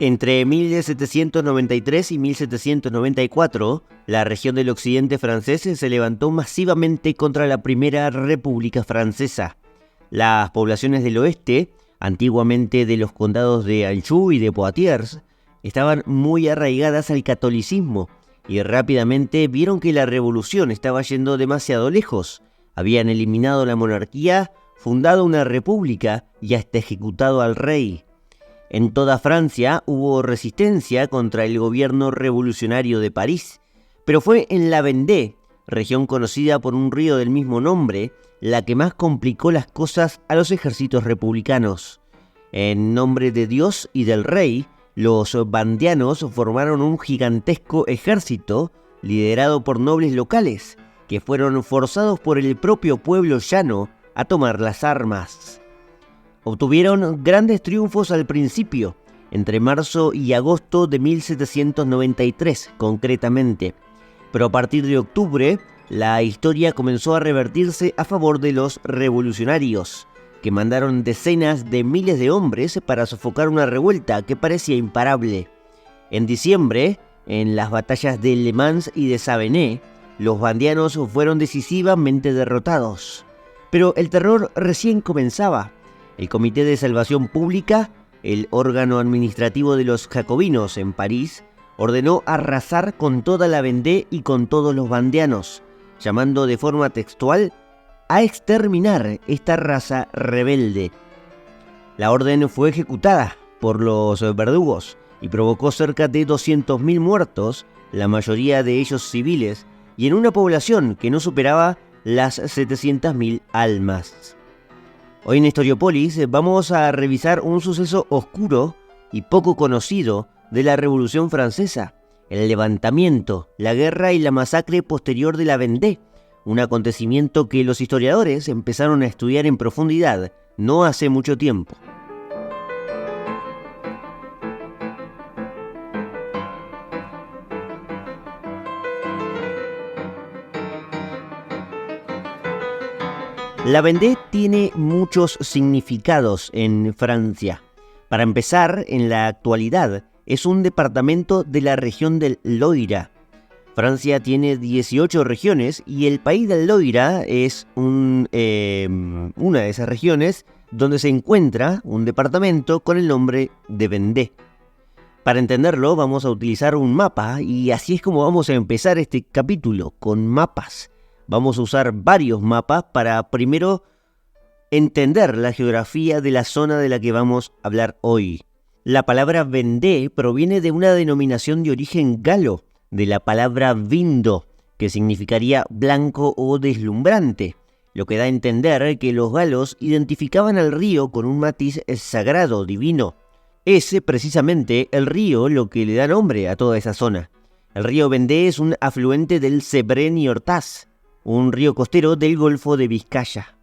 Entre 1793 y 1794, la región del occidente francés se levantó masivamente contra la Primera República Francesa. Las poblaciones del oeste, antiguamente de los condados de Anjou y de Poitiers, estaban muy arraigadas al catolicismo y rápidamente vieron que la revolución estaba yendo demasiado lejos. Habían eliminado la monarquía, fundado una república y hasta ejecutado al rey. En toda Francia hubo resistencia contra el gobierno revolucionario de París, pero fue en la Vendée, región conocida por un río del mismo nombre, la que más complicó las cosas a los ejércitos republicanos. En nombre de Dios y del rey, los vandianos formaron un gigantesco ejército liderado por nobles locales, que fueron forzados por el propio pueblo llano a tomar las armas. Obtuvieron grandes triunfos al principio, entre marzo y agosto de 1793 concretamente, pero a partir de octubre la historia comenzó a revertirse a favor de los revolucionarios, que mandaron decenas de miles de hombres para sofocar una revuelta que parecía imparable. En diciembre, en las batallas de Le Mans y de Savenay, los vandianos fueron decisivamente derrotados. Pero el terror recién comenzaba. El Comité de Salvación Pública, el órgano administrativo de los jacobinos en París, ordenó arrasar con toda la Vendée y con todos los vandianos, llamando de forma textual a exterminar esta raza rebelde. La orden fue ejecutada por los verdugos y provocó cerca de 200.000 muertos, la mayoría de ellos civiles, y en una población que no superaba las 700.000 almas. Hoy en Historiopolis vamos a revisar un suceso oscuro y poco conocido de la Revolución Francesa, el levantamiento, la guerra y la masacre posterior de la Vendée, un acontecimiento que los historiadores empezaron a estudiar en profundidad no hace mucho tiempo. La Vendée tiene muchos significados en Francia. Para empezar, en la actualidad es un departamento de la región del Loira. Francia tiene 18 regiones y el país del Loira es una de esas regiones donde se encuentra un departamento con el nombre de Vendée. Para entenderlo vamos a utilizar un mapa y así es como vamos a empezar este capítulo, con mapas. Vamos a usar varios mapas para primero entender la geografía de la zona de la que vamos a hablar hoy. La palabra Vendée proviene de una denominación de origen galo, de la palabra vindo, que significaría blanco o deslumbrante, lo que da a entender que los galos identificaban al río con un matiz sagrado, divino. Es precisamente el río lo que le da nombre a toda esa zona. El río Vendée es un afluente del Sebrenne y Ortaz, un río costero del Golfo de Vizcaya.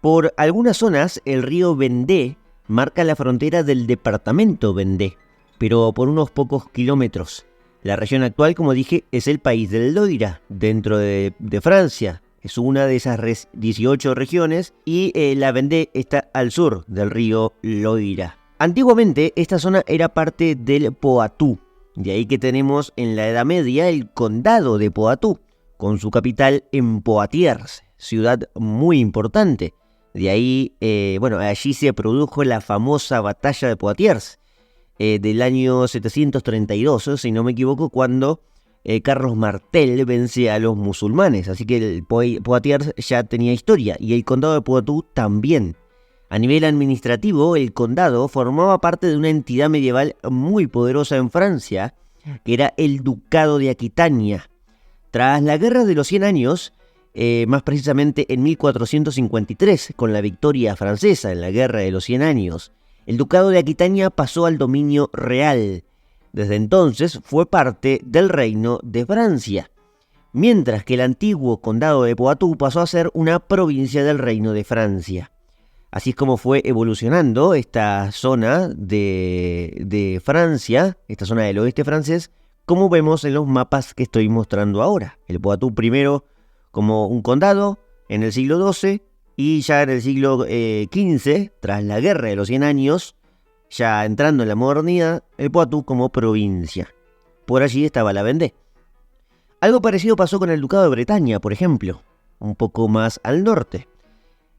Por algunas zonas, el río Vendée marca la frontera del departamento Vendée, pero por unos pocos kilómetros. La región actual, como dije, es el país del Loira, dentro de Francia. Es una de esas 18 regiones y la Vendée está al sur del río Loira. Antiguamente, esta zona era parte del Poitou, de ahí que tenemos en la Edad Media el condado de Poitou, con su capital en Poitiers, ciudad muy importante. De ahí, allí se produjo la famosa batalla de Poitiers del año 732, si no me equivoco, cuando Carlos Martel vence a los musulmanes. Así que el Poitiers ya tenía historia y el condado de Poitou también. A nivel administrativo, el condado formaba parte de una entidad medieval muy poderosa en Francia, que era el Ducado de Aquitania. Tras la Guerra de los 100 años, más precisamente en 1453, con la victoria francesa en la Guerra de los 100 años, el Ducado de Aquitania pasó al dominio real. Desde entonces fue parte del Reino de Francia, mientras que el antiguo Condado de Poitou pasó a ser una provincia del Reino de Francia. Así es como fue evolucionando esta zona de Francia, esta zona del oeste francés, como vemos en los mapas que estoy mostrando ahora. El Poitou primero como un condado en el siglo XII y ya en el siglo XV, tras la Guerra de los 100 años, ya entrando en la modernidad, el Poitou como provincia. Por allí estaba la Vendée. Algo parecido pasó con el Ducado de Bretaña, por ejemplo, un poco más al norte,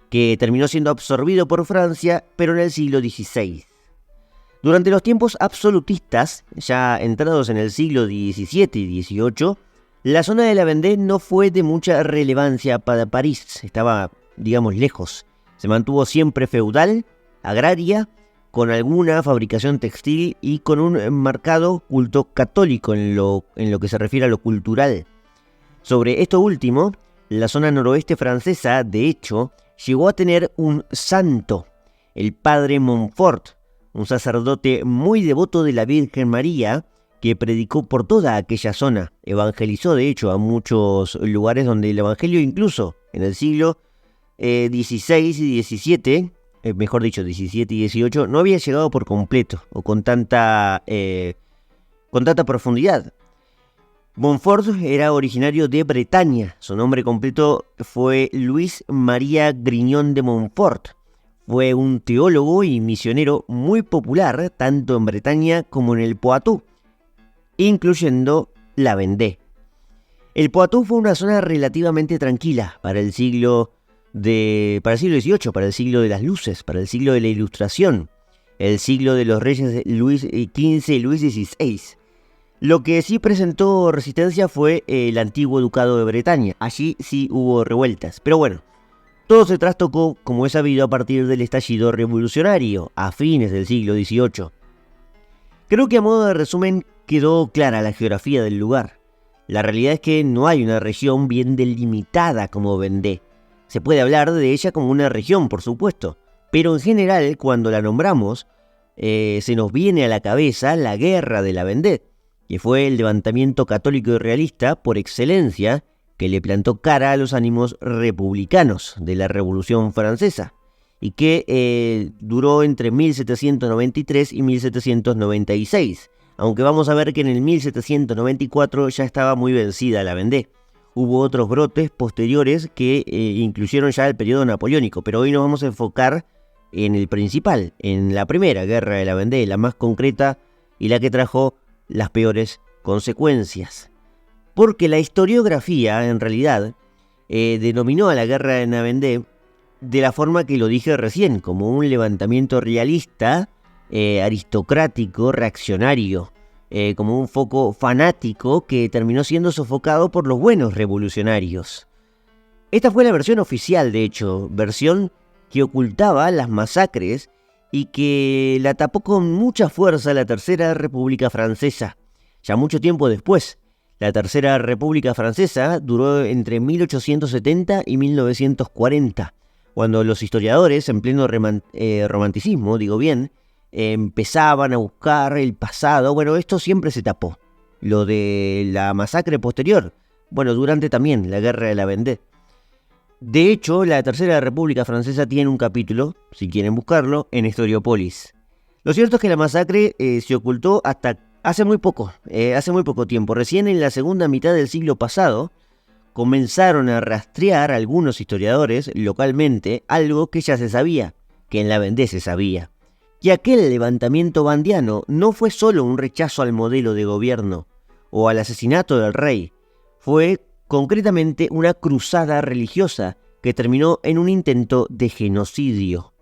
que terminó siendo absorbido por Francia, pero en el siglo XVI. Durante los tiempos absolutistas, ya entrados en el siglo XVII y XVIII, la zona de la Vendée no fue de mucha relevancia para París, estaba, digamos, lejos. Se mantuvo siempre feudal, agraria, con alguna fabricación textil y con un marcado culto católico en lo que se refiere a lo cultural. Sobre esto último, la zona noroeste francesa, de hecho, llegó a tener un santo, el padre Montfort, un sacerdote muy devoto de la Virgen María, que predicó por toda aquella zona. Evangelizó, de hecho, a muchos lugares donde el evangelio, incluso en el siglo XVI y XVII, mejor dicho, XVII y XVIII, no había llegado por completo o con tanta profundidad. Montfort era originario de Bretaña. Su nombre completo fue Luis María Grignon de Montfort. Fue un teólogo y misionero muy popular tanto en Bretaña como en el Poitou, incluyendo la Vendée. El Poitou fue una zona relativamente tranquila para el siglo XVIII, para el siglo de las luces, para el siglo de la Ilustración, el siglo de los reyes Luis XV y Luis XVI. Lo que sí presentó resistencia fue el antiguo ducado de Bretaña. Allí sí hubo revueltas, pero bueno, todo se trastocó, como es sabido, a partir del estallido revolucionario, a fines del siglo XVIII. Creo que a modo de resumen quedó clara la geografía del lugar. La realidad es que no hay una región bien delimitada como Vendée. Se puede hablar de ella como una región, por supuesto, pero en general, cuando la nombramos, se nos viene a la cabeza la Guerra de la Vendée, que fue el levantamiento católico y realista por excelencia que le plantó cara a los ánimos republicanos de la Revolución Francesa, y que duró entre 1793 y 1796, aunque vamos a ver que en el 1794 ya estaba muy vencida la Vendée. Hubo otros brotes posteriores que incluyeron ya el periodo napoleónico, pero hoy nos vamos a enfocar en el principal, en la primera guerra de la Vendée, la más concreta y la que trajo las peores consecuencias. Porque la historiografía, en realidad, denominó a la guerra de la Vendée de la forma que lo dije recién, como un levantamiento realista, aristocrático, reaccionario, como un foco fanático que terminó siendo sofocado por los buenos revolucionarios. Esta fue la versión oficial, de hecho, versión que ocultaba las masacres y que la tapó con mucha fuerza la Tercera República Francesa, ya mucho tiempo después. La Tercera República Francesa duró entre 1870 y 1940, cuando los historiadores, en pleno romanticismo, empezaban a buscar el pasado. Bueno, esto siempre se tapó. Lo de la masacre posterior, durante también la Guerra de la Vendée. De hecho, la Tercera República Francesa tiene un capítulo, si quieren buscarlo, en Historiópolis. Lo cierto es que la masacre se ocultó hasta hace muy poco tiempo. Recién en la segunda mitad del siglo pasado comenzaron a rastrear algunos historiadores localmente algo que ya se sabía, que en la Vendée se sabía, que aquel levantamiento bandiano no fue solo un rechazo al modelo de gobierno o al asesinato del rey, fue concretamente una cruzada religiosa que terminó en un intento de genocidio.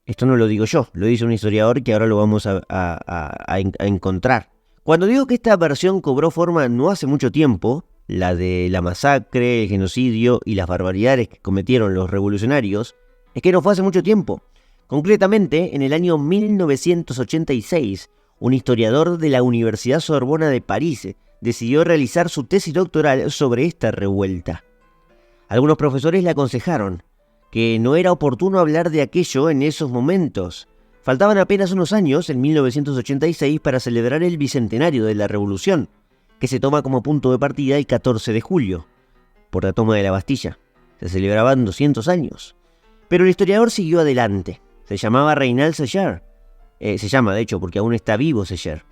Esto no lo digo yo, lo dice un historiador que ahora lo vamos a encontrar. Cuando digo que esta versión cobró forma no hace mucho tiempo, la de la masacre, el genocidio y las barbaridades que cometieron los revolucionarios, es que no fue hace mucho tiempo. Concretamente, en el año 1986, un historiador de la Universidad Sorbona de París decidió realizar su tesis doctoral sobre esta revuelta. Algunos profesores le aconsejaron que no era oportuno hablar de aquello en esos momentos. Faltaban apenas unos años, en 1986, para celebrar el bicentenario de la Revolución, que se toma como punto de partida el 14 de julio, por la toma de la Bastilla. Se celebraban 200 años. Pero el historiador siguió adelante. Se llamaba Reynald Secher. Se llama, de hecho, porque aún está vivo Secher.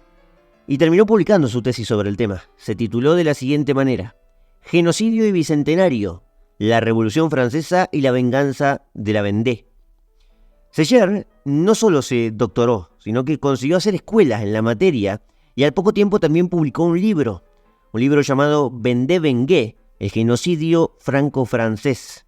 Y terminó publicando su tesis sobre el tema. Se tituló de la siguiente manera: Genocidio y Bicentenario, la Revolución Francesa y la venganza de la Vendée. Seyer no solo se doctoró, sino que consiguió hacer escuelas en la materia y al poco tiempo también publicó un libro llamado Vendée Bengué, el genocidio franco-francés.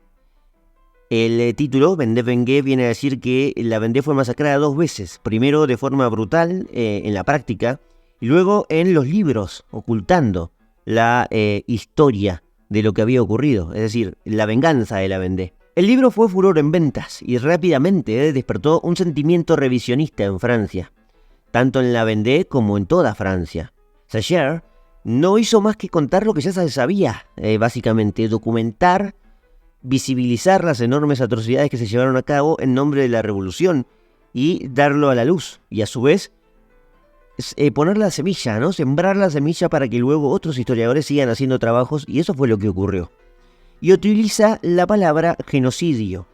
El título, Vendée Bengué, viene a decir que la Vendée fue masacrada 2 veces, primero de forma brutal en la práctica y luego en los libros, ocultando la historia de lo que había ocurrido, es decir, la venganza de la Vendée. El libro fue furor en ventas y rápidamente despertó un sentimiento revisionista en Francia, tanto en la Vendée como en toda Francia. Seyer no hizo más que contar lo que ya se sabía, básicamente, documentar, visibilizar las enormes atrocidades que se llevaron a cabo en nombre de la revolución y darlo a la luz, y a su vez poner la semilla, ¿no? Sembrar la semilla para que luego otros historiadores sigan haciendo trabajos, y eso fue lo que ocurrió. Y utiliza la palabra genocidio,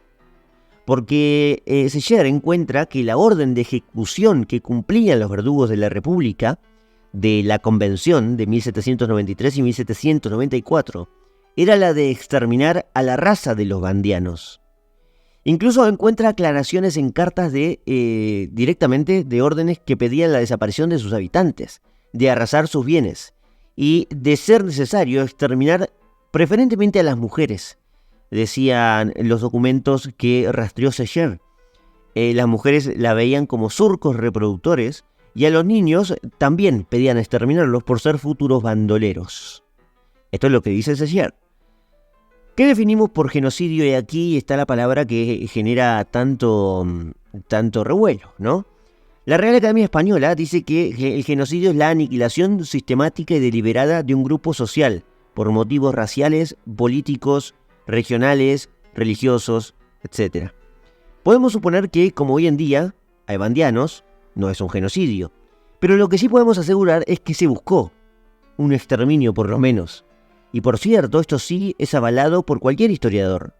porque Seyer encuentra que la orden de ejecución que cumplían los verdugos de la República, de la Convención de 1793 y 1794, era la de exterminar a la raza de los vandianos. Incluso encuentra aclaraciones en cartas directamente de órdenes que pedían la desaparición de sus habitantes, de arrasar sus bienes y, de ser necesario, exterminar preferentemente a las mujeres, decían los documentos que rastreó Seyer. Las mujeres la veían como surcos reproductores y a los niños también pedían exterminarlos por ser futuros bandoleros. Esto es lo que dice Seyer. ¿Qué definimos por genocidio? Y aquí está la palabra que genera tanto revuelo, ¿no? La Real Academia Española dice que el genocidio es la aniquilación sistemática y deliberada de un grupo social por motivos raciales, políticos, regionales, religiosos, etc. Podemos suponer que, como hoy en día hay vandianos, no es un genocidio, pero lo que sí podemos asegurar es que se buscó un exterminio por lo menos. Y por cierto, esto sí es avalado por cualquier historiador.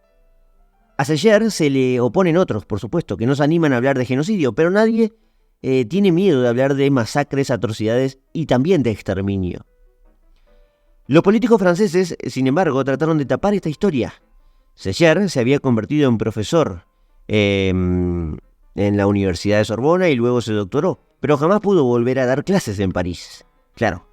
A Seyer se le oponen otros, por supuesto, que no se animan a hablar de genocidio, pero nadie tiene miedo de hablar de masacres, atrocidades y también de exterminio. Los políticos franceses, sin embargo, trataron de tapar esta historia. Seyer se había convertido en profesor en la Universidad de Sorbona y luego se doctoró, pero jamás pudo volver a dar clases en París. Claro,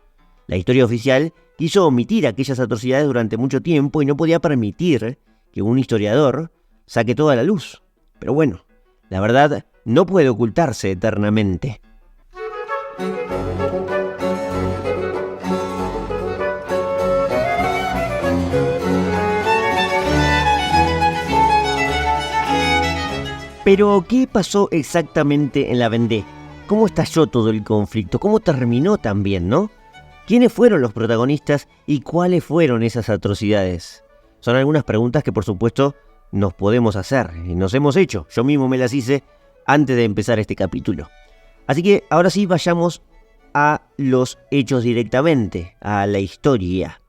la historia oficial quiso omitir aquellas atrocidades durante mucho tiempo y no podía permitir que un historiador saque toda la luz. Pero bueno, la verdad no puede ocultarse eternamente. Pero, ¿qué pasó exactamente en la Vendée? ¿Cómo estalló todo el conflicto? ¿Cómo terminó también, no? ¿Quiénes fueron los protagonistas y cuáles fueron esas atrocidades? Son algunas preguntas que, por supuesto, nos podemos hacer y nos hemos hecho. Yo mismo me las hice antes de empezar este capítulo. Así que ahora sí vayamos a los hechos directamente, a la historia.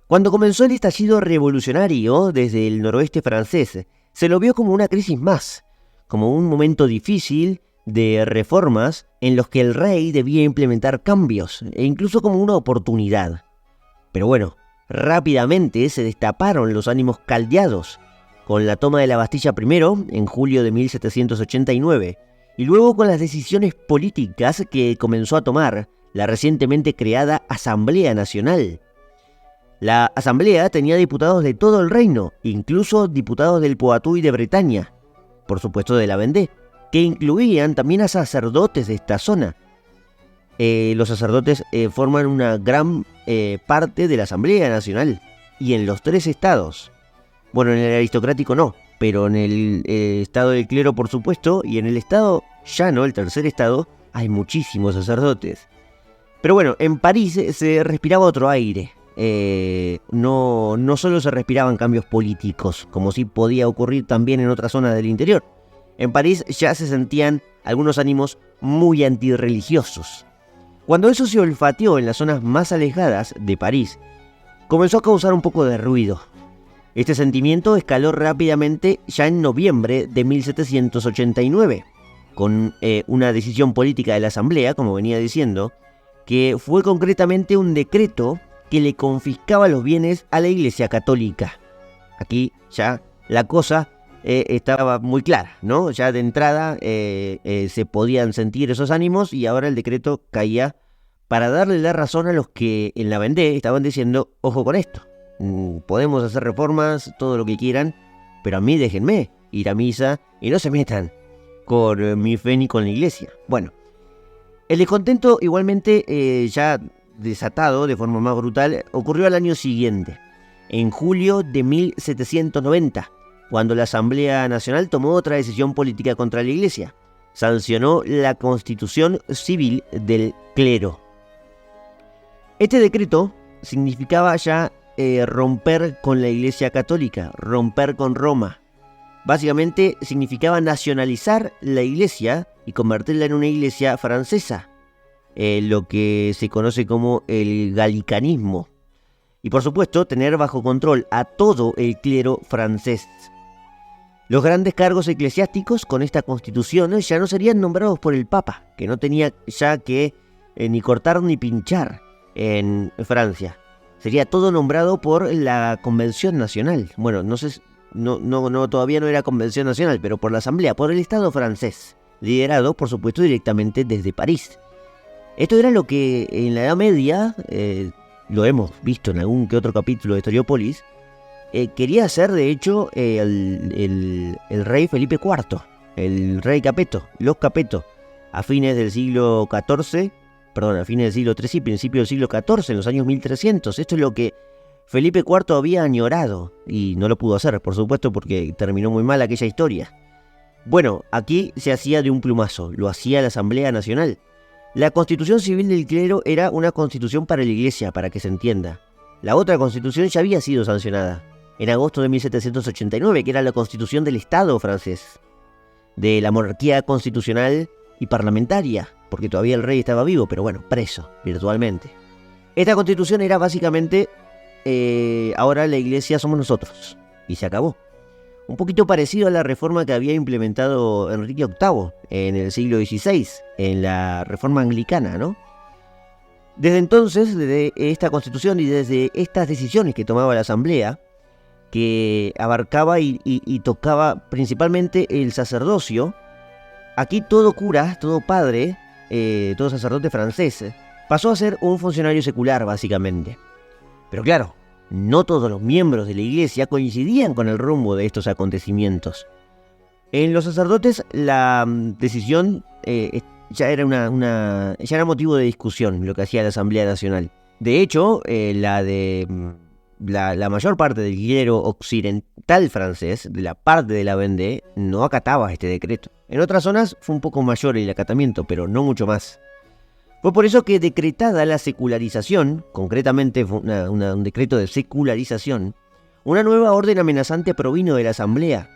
Cuando comenzó el estallido revolucionario desde el noroeste francés, se lo vio como una crisis más, como un momento difícil de reformas en los que el rey debía implementar cambios, e incluso como una oportunidad. Pero bueno, rápidamente se destaparon los ánimos caldeados, con la toma de la Bastilla primero, en julio de 1789, y luego con las decisiones políticas que comenzó a tomar la recientemente creada Asamblea Nacional. La Asamblea tenía diputados de todo el reino, incluso diputados del Poitou y de Bretaña, por supuesto de la Vendée, que incluían también a sacerdotes de esta zona. Los sacerdotes forman una gran parte de la Asamblea Nacional, y en los 3 estados. Bueno, en el aristocrático no, pero en el estado del clero, por supuesto, y en el estado llano, el tercer estado, hay muchísimos sacerdotes. Pero bueno, en París se respiraba otro aire. No solo se respiraban cambios políticos, como sí podía ocurrir también en otras zonas del interior. En París ya se sentían algunos ánimos muy antirreligiosos. Cuando eso se olfateó en las zonas más alejadas de París, comenzó a causar un poco de ruido. Este sentimiento escaló rápidamente ya en noviembre de 1789, con una decisión política de la Asamblea, como venía diciendo, que fue concretamente un decreto que le confiscaba los bienes a la Iglesia Católica. Aquí ya la cosa estaba muy clara, ¿no? Ya de entrada se podían sentir esos ánimos y ahora el decreto caía para darle la razón a los que en la Vendée estaban diciendo, ojo con esto, podemos hacer reformas, todo lo que quieran, pero a mí déjenme ir a misa y no se metan con mi fe ni con la iglesia. Bueno, el descontento igualmente ya desatado de forma más brutal ocurrió al año siguiente, en julio de 1790, cuando la Asamblea Nacional tomó otra decisión política contra la iglesia. Sancionó la Constitución Civil del Clero. Este decreto significaba ya romper con la Iglesia Católica, romper con Roma. Básicamente significaba nacionalizar la Iglesia y convertirla en una iglesia francesa, lo que se conoce como el galicanismo. Y por supuesto, tener bajo control a todo el clero francés. Los grandes cargos eclesiásticos con esta constitución ya no serían nombrados por el Papa, que no tenía ya que ni cortar ni pinchar en Francia. Sería todo nombrado por la Convención Nacional. Bueno, no sé, todavía no era Convención Nacional, pero por la Asamblea, por el Estado francés, liderado, por supuesto, directamente desde París. Esto era lo que en la Edad Media, lo hemos visto en algún que otro capítulo de Historiópolis, quería hacer, de hecho, el rey Felipe IV, el rey Capeto, los Capeto, a fines del siglo XIV, a fines del siglo XIII y principio del siglo XIV, en los años 1300. Esto es lo que Felipe IV había añorado y no lo pudo hacer, por supuesto, porque terminó muy mal aquella historia. Bueno, aquí se hacía de un plumazo, lo hacía la Asamblea Nacional. La Constitución Civil del Clero era una constitución para la Iglesia, para que se entienda. La otra constitución ya había sido sancionada en agosto de 1789, que era la Constitución del Estado francés, de la monarquía constitucional y parlamentaria, porque todavía el rey estaba vivo, pero bueno, preso, virtualmente. Esta constitución era básicamente, ahora la iglesia somos nosotros, y se acabó. Un poquito parecido a la reforma que había implementado Enrique VIII en el siglo XVI, en la reforma anglicana, ¿no? Desde entonces, desde esta constitución y desde estas decisiones que tomaba la Asamblea, que abarcaba y tocaba principalmente el sacerdocio, aquí todo cura, todo padre, todo sacerdote francés, pasó a ser un funcionario secular, básicamente. Pero claro, no todos los miembros de la iglesia coincidían con el rumbo de estos acontecimientos. En los sacerdotes la decisión ya era motivo de discusión, lo que hacía la Asamblea Nacional. De hecho, la mayor parte del clero occidental francés, de la parte de la Vendée, no acataba este decreto. En otras zonas fue un poco mayor el acatamiento, pero no mucho más. Fue por eso que, decretada la secularización, concretamente fue un decreto de secularización, una nueva orden amenazante provino de la Asamblea,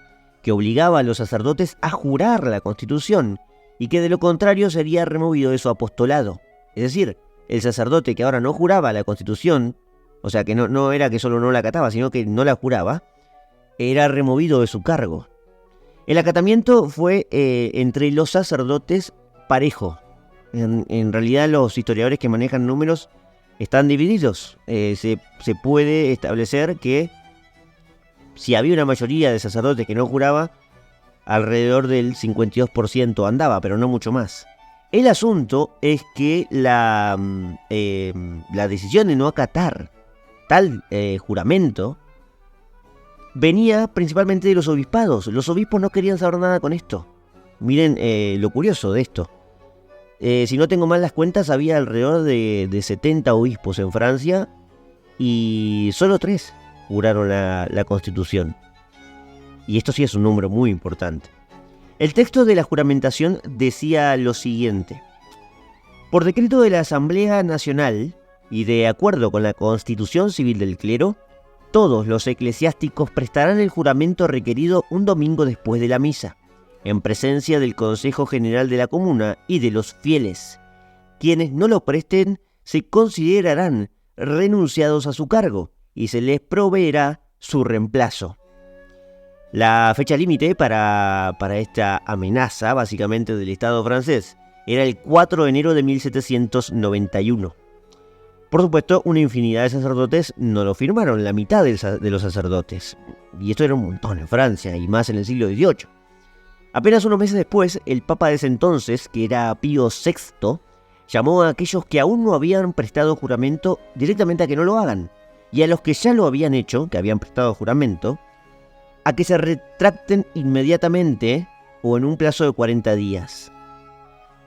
que obligaba a los sacerdotes a jurar la Constitución y que de lo contrario sería removido de su apostolado. Es decir, el sacerdote que ahora no juraba la Constitución, o sea que no era que solo no la acataba, sino que no la juraba, era removido de su cargo. El acatamiento fue entre los sacerdotes parejo. En realidad los historiadores que manejan números están divididos. Se puede establecer que si había una mayoría de sacerdotes que no juraba, alrededor del 52% andaba, pero no mucho más. El asunto es que la decisión de no acatar tal juramento venía principalmente de los obispados. Los obispos no querían saber nada con esto. Miren lo curioso de esto. Si no tengo mal las cuentas, había alrededor de 70 obispos en Francia y solo 3 juraron la Constitución. Y esto sí es un número muy importante. El texto de la juramentación decía lo siguiente: por decreto de la Asamblea Nacional y de acuerdo con la Constitución Civil del Clero, todos los eclesiásticos prestarán el juramento requerido un domingo después de la misa, en presencia del Consejo General de la Comuna y de los fieles. Quienes no lo presten se considerarán renunciados a su cargo y se les proveerá su reemplazo. La fecha límite para esta amenaza, básicamente, del Estado francés, era el 4 de enero de 1791. Por supuesto, una infinidad de sacerdotes no lo firmaron, la mitad de los sacerdotes. Y esto era un montón en Francia, y más en el siglo XVIII. Apenas unos meses después, el papa de ese entonces, que era Pío VI, llamó a aquellos que aún no habían prestado juramento directamente a que no lo hagan, y a los que ya lo habían hecho, que habían prestado juramento, a que se retracten inmediatamente o en un plazo de 40 días.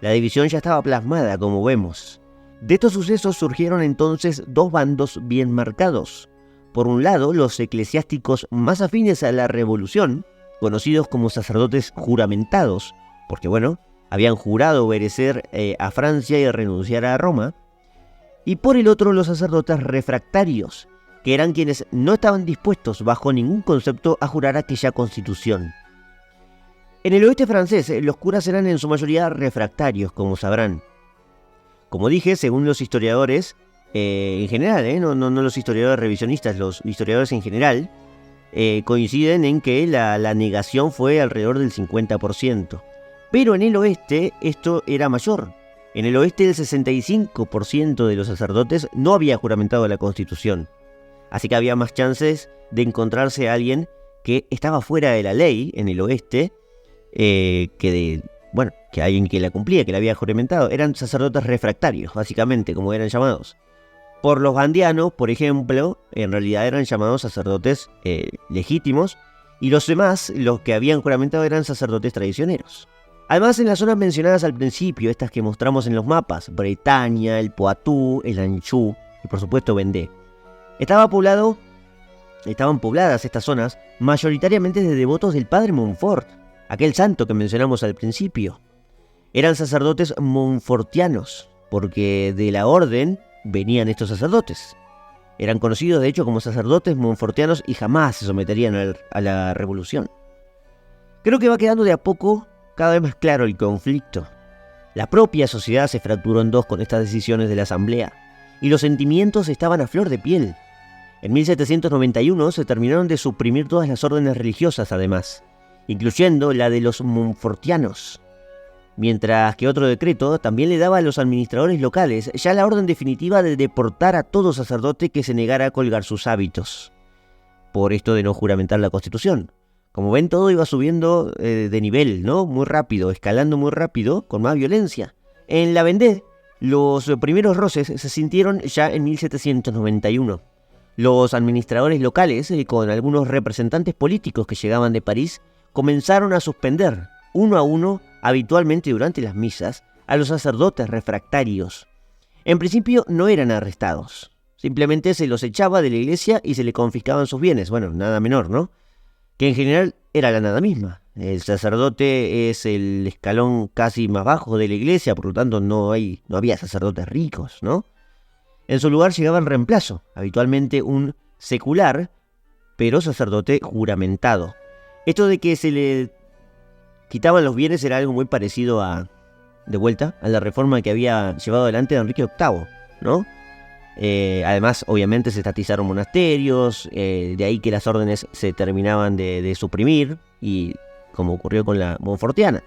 La división ya estaba plasmada, como vemos. De estos sucesos surgieron entonces dos bandos bien marcados. Por un lado, los eclesiásticos más afines a la revolución, conocidos como sacerdotes juramentados, porque habían jurado obedecer a Francia y renunciar a Roma. Y por el otro, los sacerdotes refractarios, que eran quienes no estaban dispuestos bajo ningún concepto a jurar aquella constitución. En el oeste francés, los curas eran en su mayoría refractarios, como sabrán. Como dije, según los historiadores, en general, no los historiadores revisionistas, los historiadores en general, coinciden en que la negación fue alrededor del 50%. Pero en el oeste esto era mayor. En el oeste el 65% de los sacerdotes no había juramentado la Constitución. Así que había más chances de encontrarse a alguien que estaba fuera de la ley en el oeste que alguien que la cumplía, que la había juramentado. Eran sacerdotes refractarios, básicamente, como eran llamados. Por los vandianos, por ejemplo, en realidad eran llamados sacerdotes legítimos, y los demás, los que habían juramentado, eran sacerdotes traicioneros. Además, en las zonas mencionadas al principio, estas que mostramos en los mapas, Bretaña, el Poitou, el Anjou y por supuesto Vendée, estaban pobladas estas zonas mayoritariamente de devotos del padre Montfort, aquel santo que mencionamos al principio. Eran sacerdotes montfortianos, porque de la orden venían estos sacerdotes. Eran conocidos de hecho como sacerdotes montfortianos y jamás se someterían a la revolución. Creo que va quedando de a poco cada vez más claro el conflicto. La propia sociedad se fracturó en dos con estas decisiones de la asamblea, y los sentimientos estaban a flor de piel. En 1791 se terminaron de suprimir todas las órdenes religiosas además, incluyendo la de los montfortianos, mientras que otro decreto también le daba a los administradores locales ya la orden definitiva de deportar a todo sacerdote que se negara a colgar sus hábitos, por esto de no juramentar la Constitución. Como ven, todo iba subiendo de nivel, ¿no? Muy rápido, escalando muy rápido, con más violencia. En la Vendée, los primeros roces se sintieron ya en 1791. Los administradores locales, con algunos representantes políticos que llegaban de París, comenzaron a suspender, uno a uno, habitualmente durante las misas, a los sacerdotes refractarios. En principio no eran arrestados, simplemente se los echaba de la iglesia y se le confiscaban sus bienes. Nada menor, ¿no? Que en general era la nada misma. El sacerdote es el escalón casi más bajo de la iglesia, por lo tanto no había sacerdotes ricos, ¿no? En su lugar llegaba en reemplazo, habitualmente un secular, pero sacerdote juramentado. Esto de que se le quitaban los bienes era algo muy parecido a la reforma que había llevado adelante Enrique VIII, ¿no? Además, obviamente, se estatizaron monasterios, de ahí que las órdenes se terminaban de suprimir, y como ocurrió con la Montfortiana.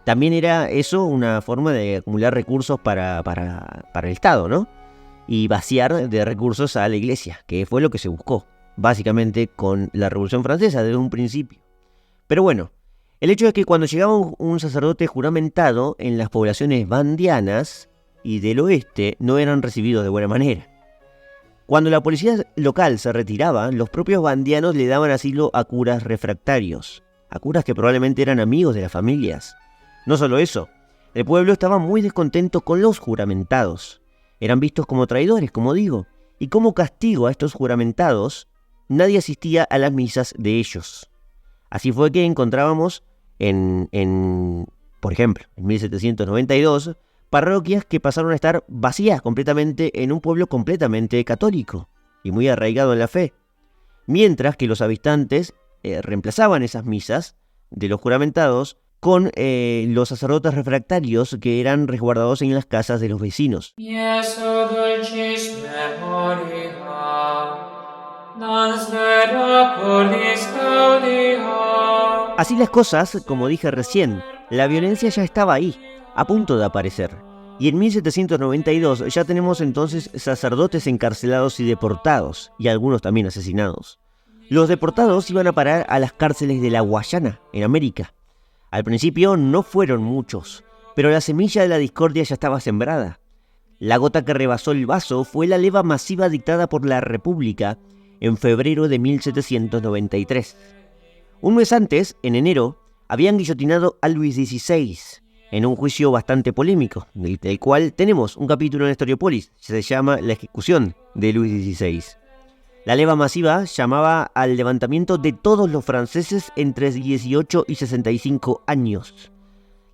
También era eso una forma de acumular recursos para el Estado, ¿no? Y vaciar de recursos a la Iglesia, que fue lo que se buscó, básicamente, con la Revolución Francesa desde un principio. Pero el hecho es que cuando llegaba un sacerdote juramentado en las poblaciones vandianas y del oeste, no eran recibidos de buena manera. Cuando la policía local se retiraba, los propios vandianos le daban asilo a curas refractarios, a curas que probablemente eran amigos de las familias. No solo eso, el pueblo estaba muy descontento con los juramentados. Eran vistos como traidores, como digo, y como castigo a estos juramentados, nadie asistía a las misas de ellos. Así fue que encontrábamos por ejemplo, en 1792, parroquias que pasaron a estar vacías completamente en un pueblo completamente católico y muy arraigado en la fe, mientras que los habitantes reemplazaban esas misas de los juramentados con los sacerdotes refractarios que eran resguardados en las casas de los vecinos. Así las cosas, como dije recién, la violencia ya estaba ahí, a punto de aparecer. Y en 1792 ya tenemos entonces sacerdotes encarcelados y deportados, y algunos también asesinados. Los deportados iban a parar a las cárceles de la Guayana, en América. Al principio no fueron muchos, pero la semilla de la discordia ya estaba sembrada. La gota que rebasó el vaso fue la leva masiva dictada por la República en febrero de 1793. Un mes antes, en enero, habían guillotinado a Luis XVI en un juicio bastante polémico, del cual tenemos un capítulo en Historiópolis, que se llama La ejecución de Luis XVI. La leva masiva llamaba al levantamiento de todos los franceses entre 18 y 65 años.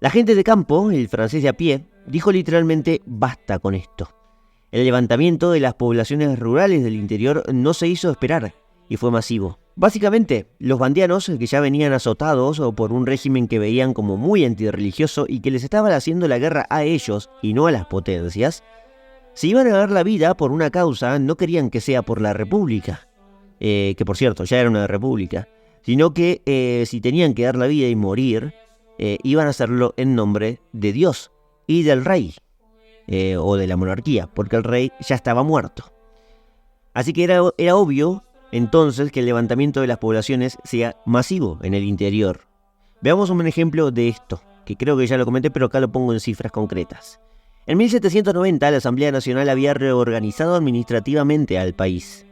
La gente de campo, el francés de a pie, dijo literalmente basta con esto. El levantamiento de las poblaciones rurales del interior no se hizo esperar y fue masivo. Básicamente, los vandianos, que ya venían azotados por un régimen que veían como muy antirreligioso y que les estaba haciendo la guerra a ellos y no a las potencias, si iban a dar la vida por una causa, no querían que sea por la República, que por cierto ya era una república, sino que si tenían que dar la vida y morir, iban a hacerlo en nombre de Dios y del rey, o de la monarquía, porque el rey ya estaba muerto. Así que era obvio entonces que el levantamiento de las poblaciones sea masivo en el interior. Veamos un ejemplo de esto, que creo que ya lo comenté, pero acá lo pongo en cifras concretas. En 1790 la Asamblea Nacional había reorganizado administrativamente al país.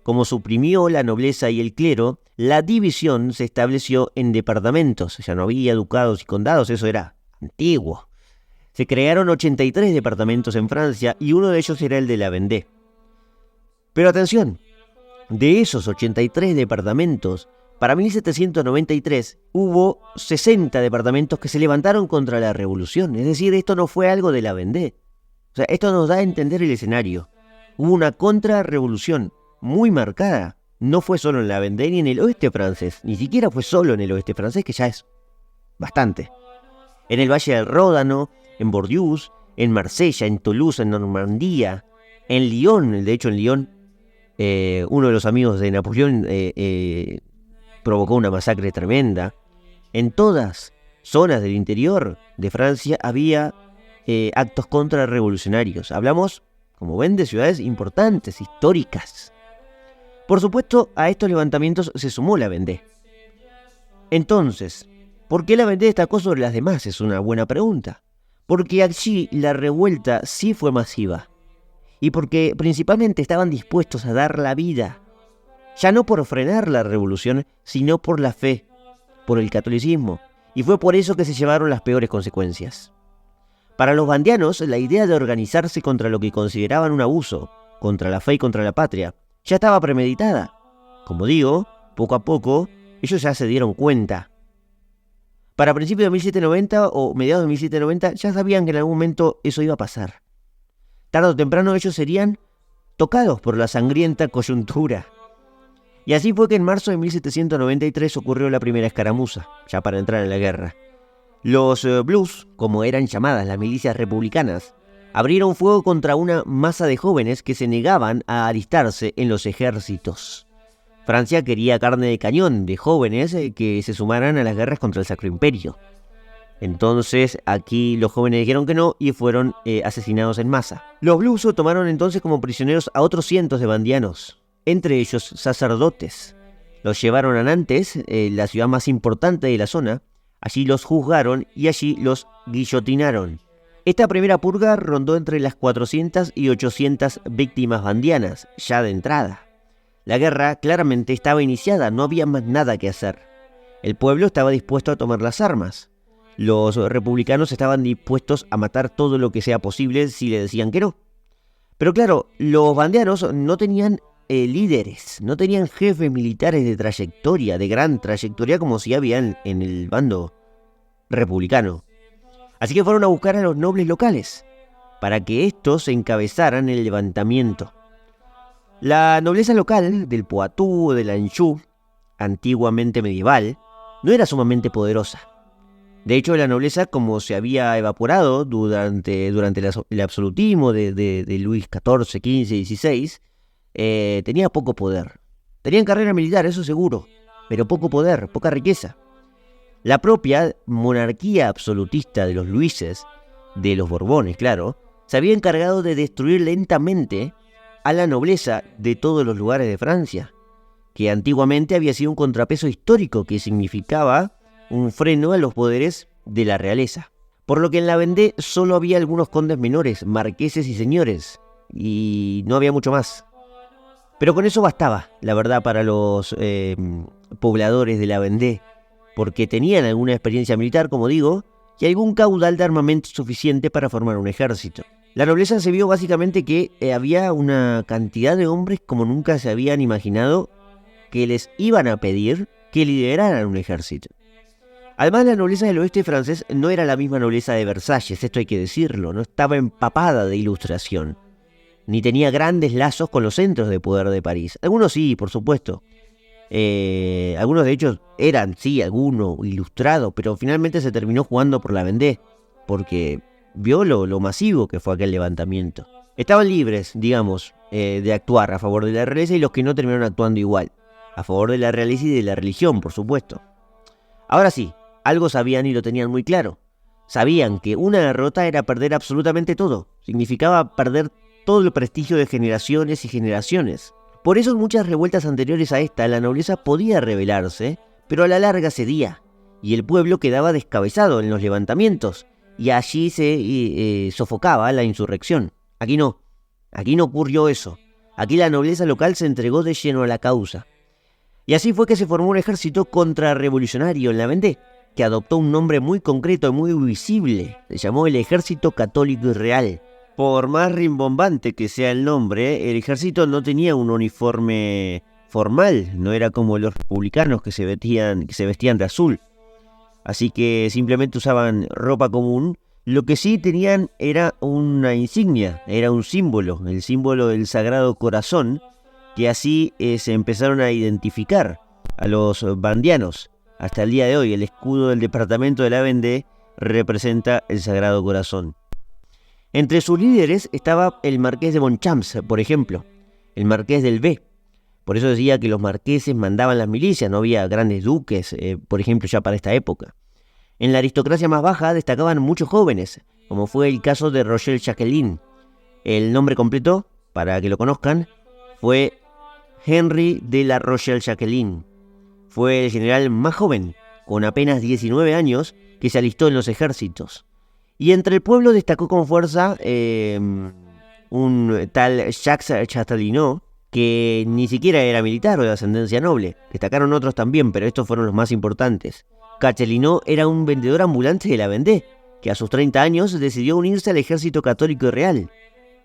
Como suprimió la nobleza y el clero, la división se estableció en departamentos. Ya no había ducados y condados, eso era antiguo. Se crearon 83 departamentos en Francia y uno de ellos era el de la Vendée. Pero atención, de esos 83 departamentos, para 1793 hubo 60 departamentos que se levantaron contra la revolución. Es decir, esto no fue algo de la Vendée. O sea, esto nos da a entender el escenario. Hubo una contrarrevolución muy marcada. No fue solo en la Vendée ni en el oeste francés. Ni siquiera fue solo en el oeste francés, que ya es bastante. En el Valle del Ródano, en Bordeaux, en Marsella, en Toulouse, en Normandía, en Lyon. De hecho, en Lyon, uno de los amigos de Napoleón provocó una masacre tremenda. En todas zonas del interior de Francia había actos contrarrevolucionarios. Hablamos, como ven, de ciudades importantes, históricas. Por supuesto, a estos levantamientos se sumó la Vendée. Entonces, ¿por qué la Vendée destacó sobre las demás? Es una buena pregunta. Porque allí la revuelta sí fue masiva. Y porque principalmente estaban dispuestos a dar la vida, ya no por frenar la revolución, sino por la fe, por el catolicismo, y fue por eso que se llevaron las peores consecuencias. Para los vandianos, la idea de organizarse contra lo que consideraban un abuso, contra la fe y contra la patria, ya estaba premeditada. Como digo, poco a poco, ellos ya se dieron cuenta. Para principios de 1790 o mediados de 1790 ya sabían que en algún momento eso iba a pasar. Tarde o temprano ellos serían tocados por la sangrienta coyuntura. Y así fue que en marzo de 1793 ocurrió la primera escaramuza, ya para entrar en la guerra. Los Blues, como eran llamadas las milicias republicanas, abrieron fuego contra una masa de jóvenes que se negaban a alistarse en los ejércitos. Francia quería carne de cañón de jóvenes que se sumaran a las guerras contra el Sacro Imperio. Entonces aquí los jóvenes dijeron que no y fueron asesinados en masa. Los Blues tomaron entonces como prisioneros a otros cientos de vandianos, entre ellos sacerdotes. Los llevaron a Nantes, la ciudad más importante de la zona. Allí los juzgaron y allí los guillotinaron. Esta primera purga rondó entre las 400 y 800 víctimas vandianas, ya de entrada. La guerra claramente estaba iniciada, no había más nada que hacer. El pueblo estaba dispuesto a tomar las armas. Los republicanos estaban dispuestos a matar todo lo que sea posible si le decían que no. Pero claro, los vandianos no tenían líderes, no tenían jefes militares de trayectoria, de gran trayectoria como si habían en el bando republicano. Así que fueron a buscar a los nobles locales, para que estos encabezaran el levantamiento. La nobleza local del Poitou o del Anjou, antiguamente medieval, no era sumamente poderosa. De hecho, la nobleza, como se había evaporado durante el absolutismo de Luis XIV, XV, XVI, tenía poco poder. Tenían carrera militar, eso seguro, pero poco poder, poca riqueza. La propia monarquía absolutista de los Luises de los Borbones, claro, se había encargado de destruir lentamente a la nobleza de todos los lugares de Francia, que antiguamente había sido un contrapeso histórico que significaba un freno a los poderes de la realeza. Por lo que en la Vendée solo había algunos condes menores, marqueses y señores, y no había mucho más. Pero con eso bastaba, la verdad, para los pobladores de la Vendée, porque tenían alguna experiencia militar, como digo, y algún caudal de armamento suficiente para formar un ejército. La nobleza se vio básicamente que había una cantidad de hombres como nunca se habían imaginado que les iban a pedir que lideraran un ejército. Además, la nobleza del oeste francés no era la misma nobleza de Versalles, esto hay que decirlo, no estaba empapada de ilustración, ni tenía grandes lazos con los centros de poder de París. Algunos sí, por supuesto. Algunos de ellos eran, sí, alguno ilustrado, pero finalmente se terminó jugando por la Vendée, porque vio lo masivo que fue aquel levantamiento. Estaban libres, digamos, de actuar a favor de la realeza y los que no terminaron actuando igual, a favor de la realeza y de la religión, por supuesto. Ahora sí, algo sabían y lo tenían muy claro. Sabían que una derrota era perder absolutamente todo. Significaba perder todo el prestigio de generaciones y generaciones. Por eso en muchas revueltas anteriores a esta, la nobleza podía rebelarse, pero a la larga cedía, y el pueblo quedaba descabezado en los levantamientos, y allí se sofocaba la insurrección. Aquí no ocurrió eso. Aquí la nobleza local se entregó de lleno a la causa. Y así fue que se formó un ejército contrarrevolucionario en la Vendée, que adoptó un nombre muy concreto y muy visible. Se llamó el Ejército Católico y Real. Por más rimbombante que sea el nombre, el ejército no tenía un uniforme formal, no era como los republicanos que se vestían de azul. Así que simplemente usaban ropa común. Lo que sí tenían era una insignia, era un símbolo, el símbolo del Sagrado Corazón, que así se empezaron a identificar a los vandianos. Hasta el día de hoy, el escudo del departamento de la Vendée representa el Sagrado Corazón. Entre sus líderes estaba el marqués de Bonchamps, por ejemplo, el marqués del Bé. Por eso decía que los marqueses mandaban las milicias, no había grandes duques, por ejemplo, ya para esta época. En la aristocracia más baja destacaban muchos jóvenes, como fue el caso de Roger Jacquelin. El nombre completo, para que lo conozcan, fue Henry de la Rochelle Jacquelin. Fue el general más joven, con apenas 19 años, que se alistó en los ejércitos. Y entre el pueblo destacó con fuerza un tal Jacques Châtellerault, que ni siquiera era militar o de ascendencia noble. Destacaron otros también, pero estos fueron los más importantes. Châtellerault era un vendedor ambulante de la Vendée, que a sus 30 años decidió unirse al ejército católico y real,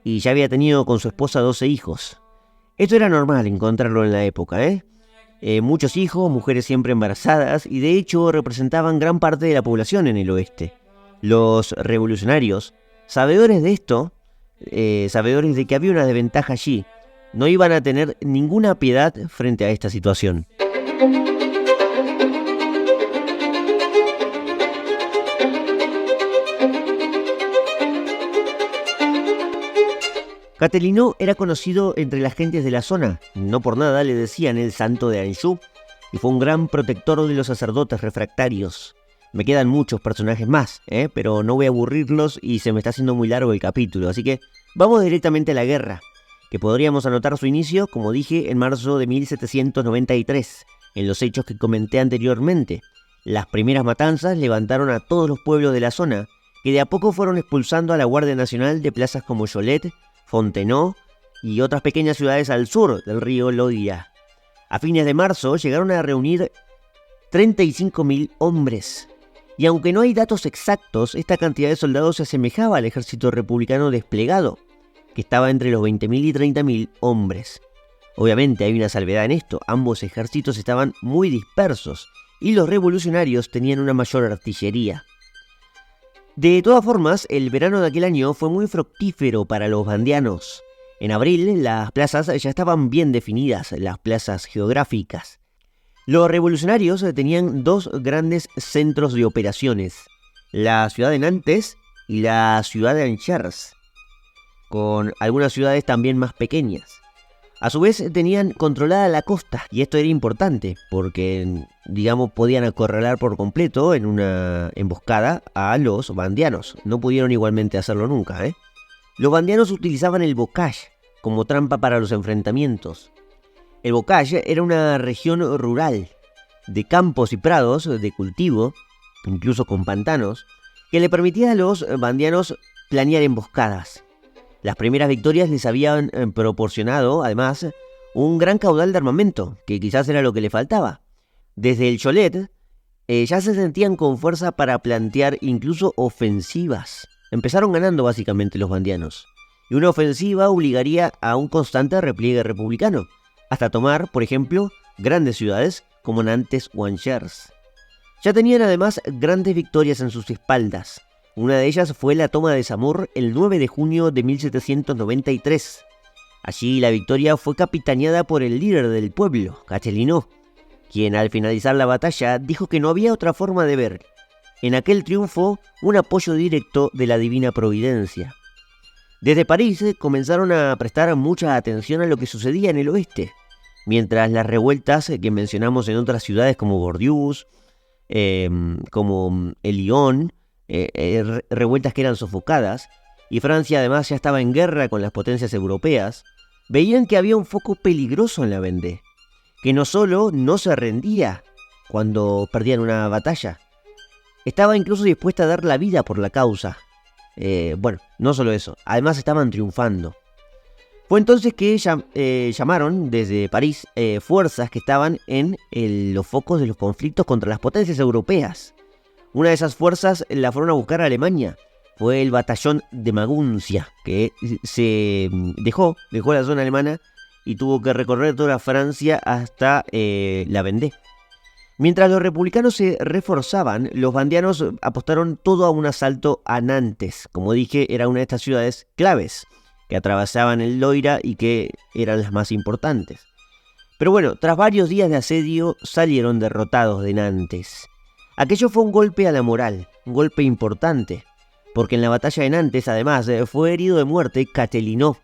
y ya había tenido con su esposa 12 hijos. Esto era normal encontrarlo en la época, muchos hijos, mujeres siempre embarazadas, y de hecho representaban gran parte de la población en el oeste. Los revolucionarios, sabedores de esto, sabedores de que había una desventaja allí, no iban a tener ninguna piedad frente a esta situación. Châtellerault era conocido entre las gentes de la zona, no por nada le decían el santo de Anjou, y fue un gran protector de los sacerdotes refractarios. Me quedan muchos personajes más, pero no voy a aburrirlos y se me está haciendo muy largo el capítulo, así que vamos directamente a la guerra, que podríamos anotar su inicio, como dije, en marzo de 1793, en los hechos que comenté anteriormente. Las primeras matanzas levantaron a todos los pueblos de la zona, que de a poco fueron expulsando a la Guardia Nacional de plazas como Cholet, Fontenay y otras pequeñas ciudades al sur del río Loira. A fines de marzo llegaron a reunir 35.000 hombres. Y aunque no hay datos exactos, esta cantidad de soldados se asemejaba al ejército republicano desplegado, que estaba entre los 20.000 y 30.000 hombres. Obviamente hay una salvedad en esto, ambos ejércitos estaban muy dispersos y los revolucionarios tenían una mayor artillería. De todas formas, el verano de aquel año fue muy fructífero para los vandianos. En abril, las plazas ya estaban bien definidas, las plazas geográficas. Los revolucionarios tenían dos grandes centros de operaciones, la ciudad de Nantes y la ciudad de Angers, con algunas ciudades también más pequeñas. A su vez tenían controlada la costa, y esto era importante porque, digamos, podían acorralar por completo en una emboscada a los vandianos. No pudieron igualmente hacerlo nunca, ¿eh? Los vandianos utilizaban el bocage como trampa para los enfrentamientos. El bocage era una región rural, de campos y prados de cultivo, incluso con pantanos, que le permitía a los vandianos planear emboscadas. Las primeras victorias les habían proporcionado, además, un gran caudal de armamento, que quizás era lo que le faltaba. Desde el Cholet, ya se sentían con fuerza para plantear incluso ofensivas. Empezaron ganando básicamente los vandianos, y una ofensiva obligaría a un constante repliegue republicano, hasta tomar, por ejemplo, grandes ciudades como Nantes o Angers. Ya tenían además grandes victorias en sus espaldas. Una de ellas fue la toma de Samur el 9 de junio de 1793. Allí la victoria fue capitaneada por el líder del pueblo, Catelinó, quien al finalizar la batalla dijo que no había otra forma de ver en aquel triunfo un apoyo directo de la divina providencia. Desde París comenzaron a prestar mucha atención a lo que sucedía en el oeste, mientras las revueltas que mencionamos en otras ciudades como Bordeaux, como el Lyon, revueltas que eran sofocadas, y Francia además ya estaba en guerra con las potencias europeas, veían que había un foco peligroso en la Vendée, que no solo no se rendía cuando perdían una batalla, estaba incluso dispuesta a dar la vida por la causa. No solo eso, además estaban triunfando. Fue entonces que llamaron desde París fuerzas que estaban en los focos de los conflictos contra las potencias europeas. Una de esas fuerzas la fueron a buscar a Alemania. Fue el batallón de Maguncia, que se dejó la zona alemana y tuvo que recorrer toda Francia hasta la Vendée. Mientras los republicanos se reforzaban, los vandianos apostaron todo a un asalto a Nantes. Como dije, era una de estas ciudades claves que atravesaban el Loira y que eran las más importantes. Pero bueno, tras varios días de asedio salieron derrotados de Nantes. Aquello fue un golpe a la moral, un golpe importante, porque en la batalla de Nantes además fue herido de muerte Catelinó.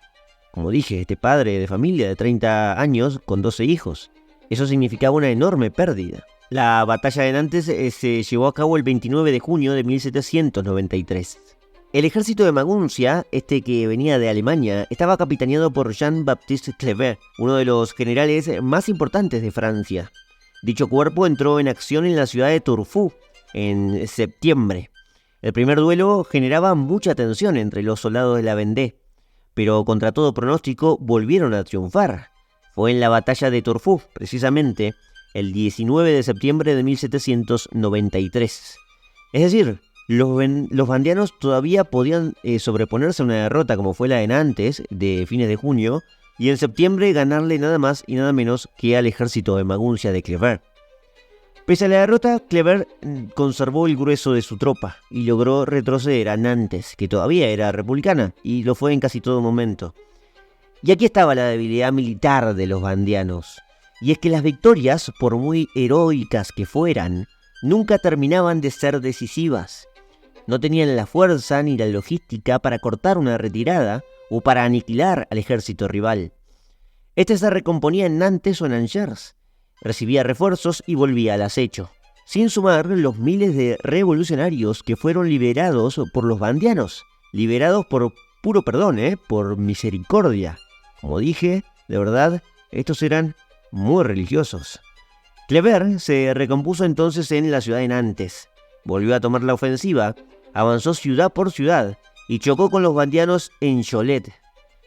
Como dije, este padre de familia de 30 años con 12 hijos. Eso significaba una enorme pérdida. La batalla de Nantes se llevó a cabo el 29 de junio de 1793. El ejército de Maguncia, que venía de Alemania, estaba capitaneado por Jean-Baptiste Kleber, uno de los generales más importantes de Francia. Dicho cuerpo entró en acción en la ciudad de Turfu en septiembre. El primer duelo generaba mucha tensión entre los soldados de la Vendée, pero contra todo pronóstico volvieron a triunfar. Fue en la batalla de Turfu, precisamente, el 19 de septiembre de 1793. Es decir, los vandianos todavía podían sobreponerse a una derrota como fue la de Nantes de fines de junio, y en septiembre ganarle nada más y nada menos que al ejército de Maguncia de Kleber. Pese a la derrota, Kleber conservó el grueso de su tropa y logró retroceder a Nantes, que todavía era republicana, y lo fue en casi todo momento. Y aquí estaba la debilidad militar de los vandianos, y es que las victorias, por muy heroicas que fueran, nunca terminaban de ser decisivas. No tenían la fuerza ni la logística para cortar una retirada o para aniquilar al ejército rival. Este se recomponía en Nantes o en Angers, recibía refuerzos y volvía al acecho, sin sumar los miles de revolucionarios que fueron liberados por los vandianos, liberados por puro perdón, por misericordia. Como dije, de verdad, estos eran muy religiosos. Kleber se recompuso entonces en la ciudad de Nantes, volvió a tomar la ofensiva, avanzó ciudad por ciudad y chocó con los vandianos en Cholet,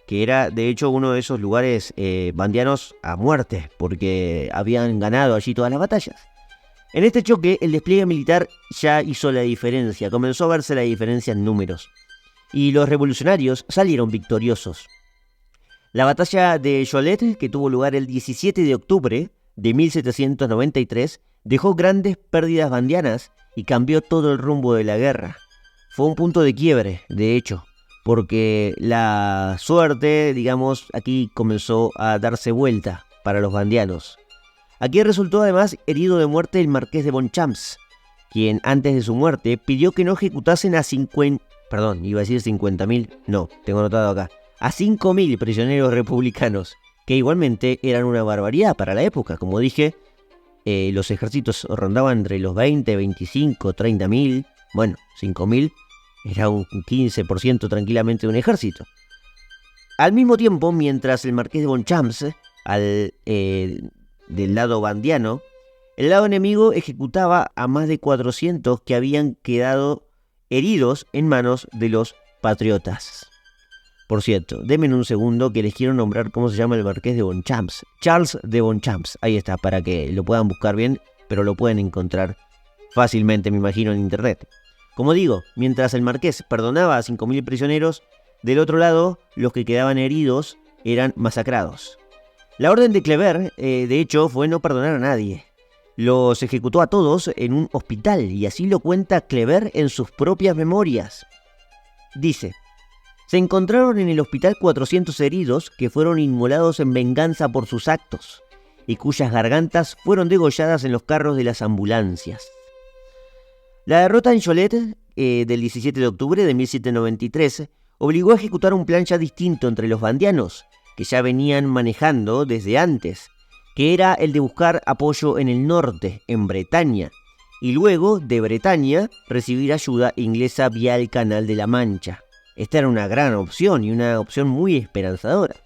que era de hecho uno de esos lugares vandianos a muerte, porque habían ganado allí todas las batallas. En este choque el despliegue militar ya hizo la diferencia, comenzó a verse la diferencia en números, y los revolucionarios salieron victoriosos. La batalla de Cholet, que tuvo lugar el 17 de octubre de 1793, dejó grandes pérdidas vandianas y cambió todo el rumbo de la guerra. Fue un punto de quiebre, de hecho, porque la suerte, digamos, aquí comenzó a darse vuelta para los vandianos. Aquí resultó además herido de muerte el marqués de Bonchamps, quien antes de su muerte pidió que no ejecutasen a 50.000 prisioneros republicanos que igualmente eran una barbaridad para la época. Como dije, los ejércitos rondaban entre los 20, 25, 30 mil, bueno, 5 mil, era un 15% tranquilamente de un ejército. Al mismo tiempo, mientras el marqués de Bonchamps, del lado vandiano, el lado enemigo ejecutaba a más de 400 que habían quedado heridos en manos de los patriotas. Por cierto, denme un segundo que les quiero nombrar cómo se llama el marqués de Bonchamps. Charles de Bonchamps, ahí está, para que lo puedan buscar bien, pero lo pueden encontrar fácilmente, me imagino, en internet. Como digo, mientras el marqués perdonaba a 5.000 prisioneros, del otro lado, los que quedaban heridos eran masacrados. La orden de Kleber, de hecho, fue no perdonar a nadie. Los ejecutó a todos en un hospital, y así lo cuenta Kleber en sus propias memorias. Dice: se encontraron en el hospital 400 heridos que fueron inmolados en venganza por sus actos, y cuyas gargantas fueron degolladas en los carros de las ambulancias. La derrota en Cholet del 17 de octubre de 1793 obligó a ejecutar un plan ya distinto entre los vandianos, que ya venían manejando desde antes, que era el de buscar apoyo en el norte, en Bretaña, y luego de Bretaña recibir ayuda inglesa vía el Canal de la Mancha. Esta era una gran opción y una opción muy esperanzadora.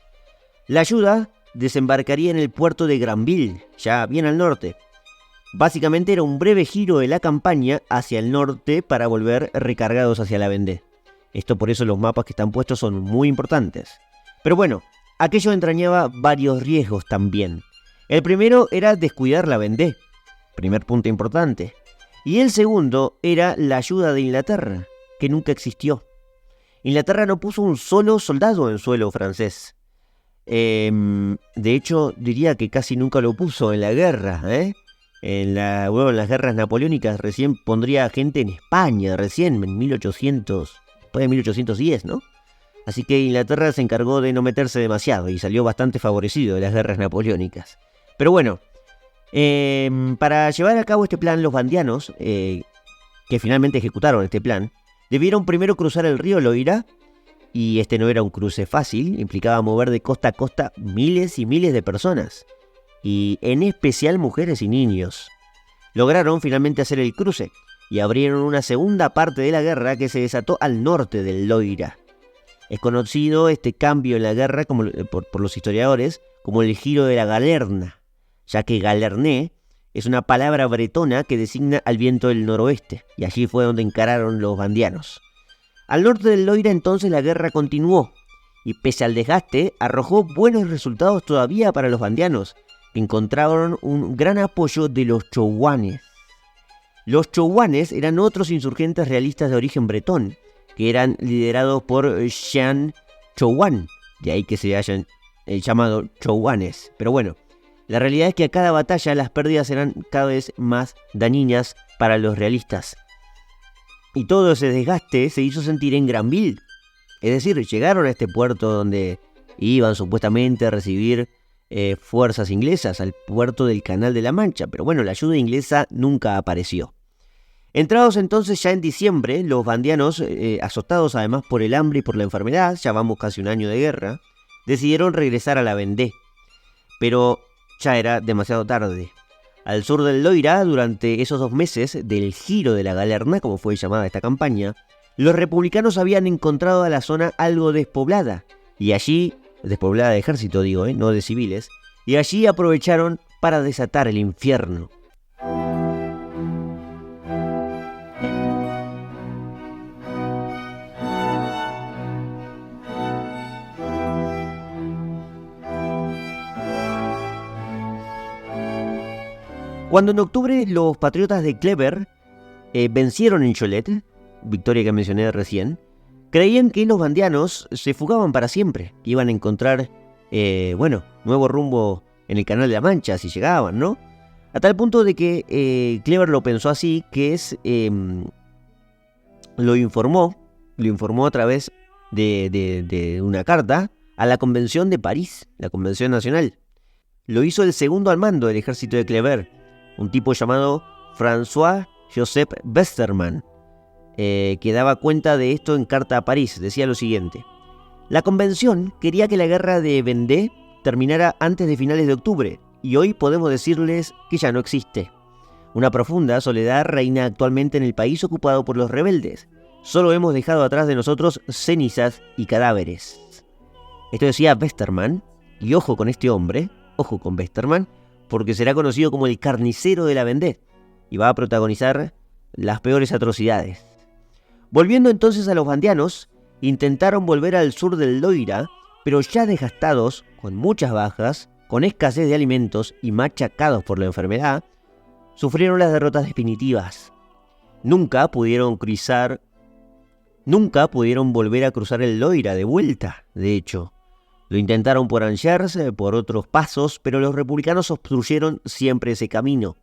La ayuda desembarcaría en el puerto de Granville, ya bien al norte. Básicamente era un breve giro de la campaña hacia el norte para volver recargados hacia la Vendée. Esto por eso los mapas que están puestos son muy importantes. Pero bueno, aquello entrañaba varios riesgos también. El primero era descuidar la Vendée, primer punto importante. Y el segundo era la ayuda de Inglaterra, que nunca existió. Inglaterra no puso un solo soldado en suelo francés. De hecho, diría que casi nunca lo puso en la guerra, en las guerras napoleónicas recién pondría gente en España, recién en 1800, después de 1810, ¿no? Así que Inglaterra se encargó de no meterse demasiado y salió bastante favorecido de las guerras napoleónicas. Pero bueno, para llevar a cabo este plan, los vandianos, que finalmente ejecutaron este plan, debieron primero cruzar el río Loira, y este no era un cruce fácil, implicaba mover de costa a costa miles y miles de personas, y en especial mujeres y niños. Lograron finalmente hacer el cruce, y abrieron una segunda parte de la guerra que se desató al norte del Loira. Es conocido este cambio en la guerra por los historiadores como el giro de la galerna, ya que galerné es una palabra bretona que designa al viento del noroeste, y allí fue donde encararon los vandianos. Al norte del Loira entonces la guerra continuó, y pese al desgaste, arrojó buenos resultados todavía para los vandianos, que encontraron un gran apoyo de los chouanes. Los chouanes eran otros insurgentes realistas de origen bretón, que eran liderados por Jean Chouan, de ahí que se hayan llamado chouanes. Pero bueno, la realidad es que a cada batalla las pérdidas eran cada vez más dañinas para los realistas. Y todo ese desgaste se hizo sentir en Granville. Es decir, llegaron a este puerto donde iban supuestamente a recibir fuerzas inglesas, al puerto del Canal de la Mancha. Pero bueno, la ayuda inglesa nunca apareció. Entrados entonces ya en diciembre, los vandianos, azotados además por el hambre y por la enfermedad, ya vamos casi un año de guerra, decidieron regresar a la Vendée. Pero ya era demasiado tarde. Al sur del Loira, durante esos 2 meses del giro de la Galerna, como fue llamada esta campaña, los republicanos habían encontrado a la zona algo despoblada, y allí, despoblada de ejército digo, no de civiles, y allí aprovecharon para desatar el infierno. Cuando en octubre los patriotas de Kleber vencieron en Cholet, victoria que mencioné recién, creían que los vandianos se fugaban para siempre, que iban a encontrar, nuevo rumbo en el Canal de la Mancha si llegaban, ¿no? A tal punto de que Kleber lo pensó así, que lo informó a través de una carta a la Convención de París, la Convención Nacional. Lo hizo el segundo al mando del ejército de Kleber, un tipo llamado François-Joseph Westermann, que daba cuenta de esto en carta a París. Decía lo siguiente: la convención quería que la guerra de Vendée terminara antes de finales de octubre, y hoy podemos decirles que ya no existe. Una profunda soledad reina actualmente en el país ocupado por los rebeldes. Solo hemos dejado atrás de nosotros cenizas y cadáveres. Esto decía Westermann, y ojo con este hombre, ojo con Westermann, porque será conocido como el carnicero de la Vendée, y va a protagonizar las peores atrocidades. Volviendo entonces a los vandianos, intentaron volver al sur del Loira, pero ya desgastados, con muchas bajas, con escasez de alimentos y machacados por la enfermedad, sufrieron las derrotas definitivas. Nunca pudieron volver a cruzar el Loira de vuelta, de hecho. Lo intentaron por Angers, por otros pasos, pero los republicanos obstruyeron siempre ese camino.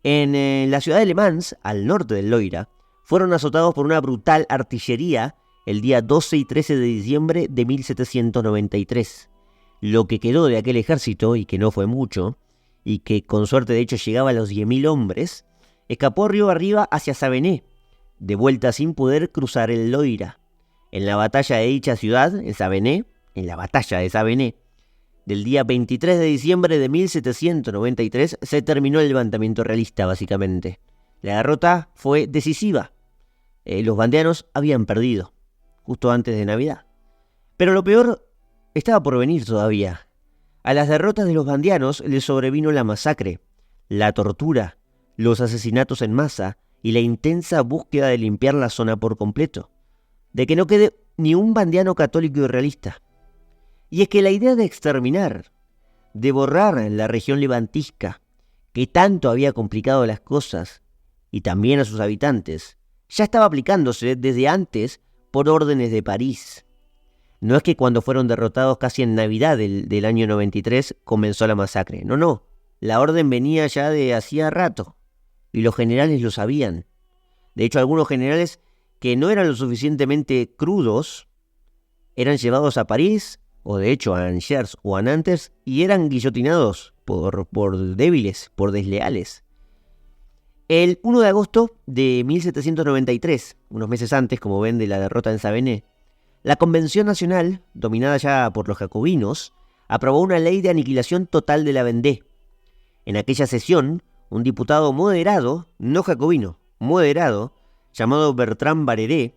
En la ciudad de Le Mans, al norte del Loira, fueron azotados por una brutal artillería el día 12 y 13 de diciembre de 1793. Lo que quedó de aquel ejército, y que no fue mucho, y que con suerte de hecho llegaba a los 10.000 hombres, escapó río arriba hacia Savenay, de vuelta sin poder cruzar el Loira. En la batalla de dicha ciudad, en la batalla de Savenay, del día 23 de diciembre de 1793, se terminó el levantamiento realista, básicamente. La derrota fue decisiva. Los vandeanos habían perdido, justo antes de Navidad. Pero lo peor estaba por venir todavía. A las derrotas de los vandeanos les sobrevino la masacre, la tortura, los asesinatos en masa y la intensa búsqueda de limpiar la zona por completo, de que no quede ni un vandeano católico y realista. Y es que la idea de exterminar, de borrar la región levantisca, que tanto había complicado las cosas, y también a sus habitantes, ya estaba aplicándose desde antes por órdenes de París. No es que cuando fueron derrotados casi en Navidad del año 93 comenzó la masacre. No. La orden venía ya de hacía rato. Y los generales lo sabían. De hecho, algunos generales que no eran lo suficientemente crudos eran llevados a París, o de hecho a Angers o a Nantes, y eran guillotinados por débiles, por desleales. El 1 de agosto de 1793, unos meses antes, como ven, de la derrota en Savenay, la Convención Nacional, dominada ya por los jacobinos, aprobó una ley de aniquilación total de la Vendée. En aquella sesión, un diputado moderado, no jacobino, moderado, llamado Bertrand Barreret,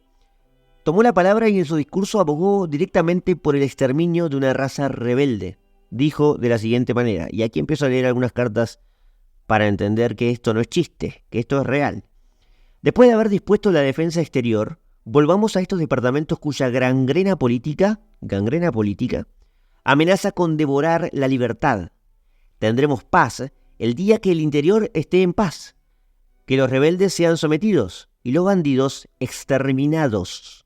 tomó la palabra y en su discurso abogó directamente por el exterminio de una raza rebelde. Dijo de la siguiente manera, y aquí empiezo a leer algunas cartas para entender que esto no es chiste, que esto es real. Después de haber dispuesto la defensa exterior, volvamos a estos departamentos cuya gangrena política, amenaza con devorar la libertad. Tendremos paz el día que el interior esté en paz, que los rebeldes sean sometidos y los bandidos exterminados.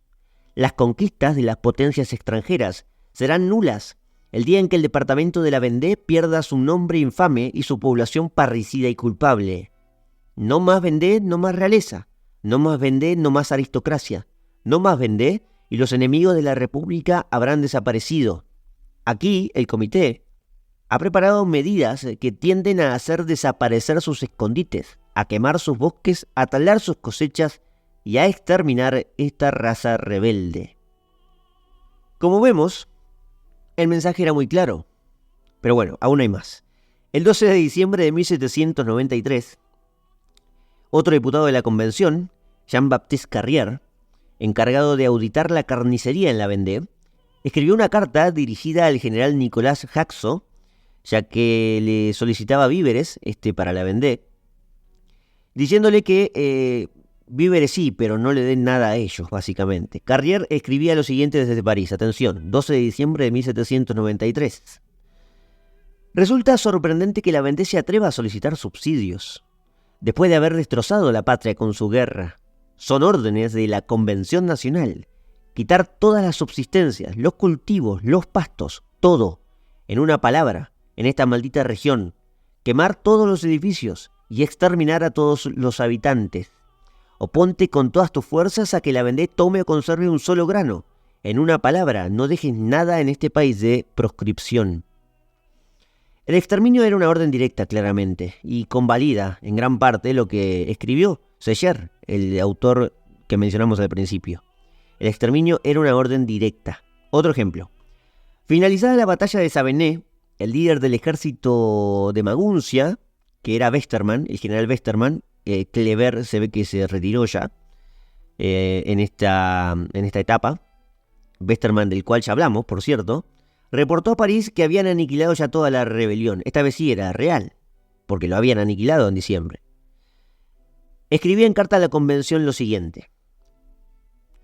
Las conquistas de las potencias extranjeras serán nulas el día en que el departamento de la Vendée pierda su nombre infame y su población parricida y culpable. No más Vendée, no más realeza. No más Vendée, no más aristocracia. No más Vendée y los enemigos de la República habrán desaparecido. Aquí, el comité ha preparado medidas que tienden a hacer desaparecer sus escondites, a quemar sus bosques, a talar sus cosechas y a exterminar esta raza rebelde. Como vemos, el mensaje era muy claro. Pero bueno, aún hay más. El 12 de diciembre de 1793, otro diputado de la Convención, Jean-Baptiste Carrier, encargado de auditar la carnicería en la Vendée, escribió una carta dirigida al general Nicolas Haxo, ya que le solicitaba víveres para la Vendée, diciéndole que víveres sí, pero no le den nada a ellos, básicamente. Carrier escribía lo siguiente desde París. Atención, 12 de diciembre de 1793. Resulta sorprendente que la Vendée se atreva a solicitar subsidios, después de haber destrozado la patria con su guerra. Son órdenes de la Convención Nacional. Quitar todas las subsistencias, los cultivos, los pastos, todo, en una palabra, en esta maldita región. Quemar todos los edificios y exterminar a todos los habitantes. Oponte con todas tus fuerzas a que la Vendée tome o conserve un solo grano. En una palabra, no dejes nada en este país de proscripción. El exterminio era una orden directa, claramente, y convalida en gran parte lo que escribió Secher, el autor que mencionamos al principio. El exterminio era una orden directa. Otro ejemplo. Finalizada la batalla de Savenay, el líder del ejército de Maguncia, que era Westermann, el general Westermann, Kleber se ve que se retiró ya en esta etapa, Westermann del cual ya hablamos, por cierto, reportó a París que habían aniquilado ya toda la rebelión. Esta vez sí era real, porque lo habían aniquilado en diciembre. Escribía en carta a la convención lo siguiente: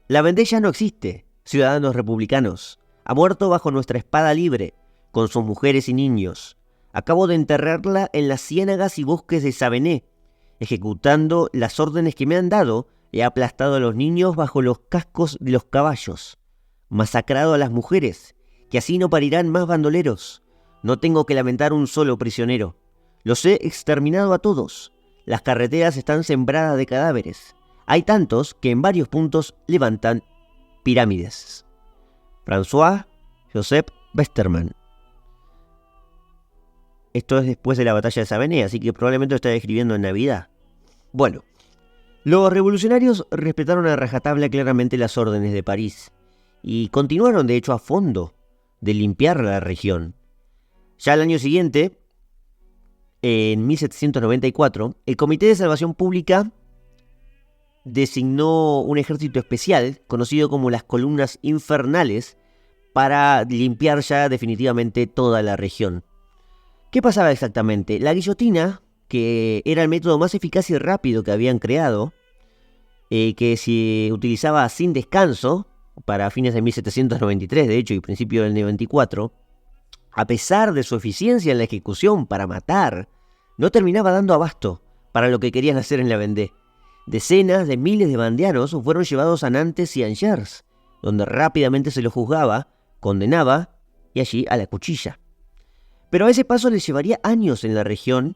la Vendée ya no existe, ciudadanos republicanos. Ha muerto bajo nuestra espada libre, con sus mujeres y niños. Acabo de enterrarla en las ciénagas y bosques de Savenay. Ejecutando las órdenes que me han dado, he aplastado a los niños bajo los cascos de los caballos. Masacrado a las mujeres, que así no parirán más bandoleros. No tengo que lamentar un solo prisionero. Los he exterminado a todos. Las carreteras están sembradas de cadáveres. Hay tantos que en varios puntos levantan pirámides. François Joseph Westermann. Esto es después de la batalla de Savenay, así que probablemente lo está escribiendo en Navidad. Bueno, los revolucionarios respetaron a rajatabla claramente las órdenes de París y continuaron de hecho a fondo de limpiar la región. Ya al año siguiente, en 1794, el Comité de Salvación Pública designó un ejército especial, conocido como las Columnas Infernales, para limpiar ya definitivamente toda la región. ¿Qué pasaba exactamente? La guillotina, que era el método más eficaz y rápido que habían creado, que se utilizaba sin descanso, para fines de 1793, de hecho, y principio del 94, a pesar de su eficiencia en la ejecución para matar, no terminaba dando abasto para lo que querían hacer en la Vendée. Decenas de miles de vandeanos fueron llevados a Nantes y Angers, donde rápidamente se los juzgaba, condenaba y allí a la cuchilla. Pero a ese paso les llevaría años en la región,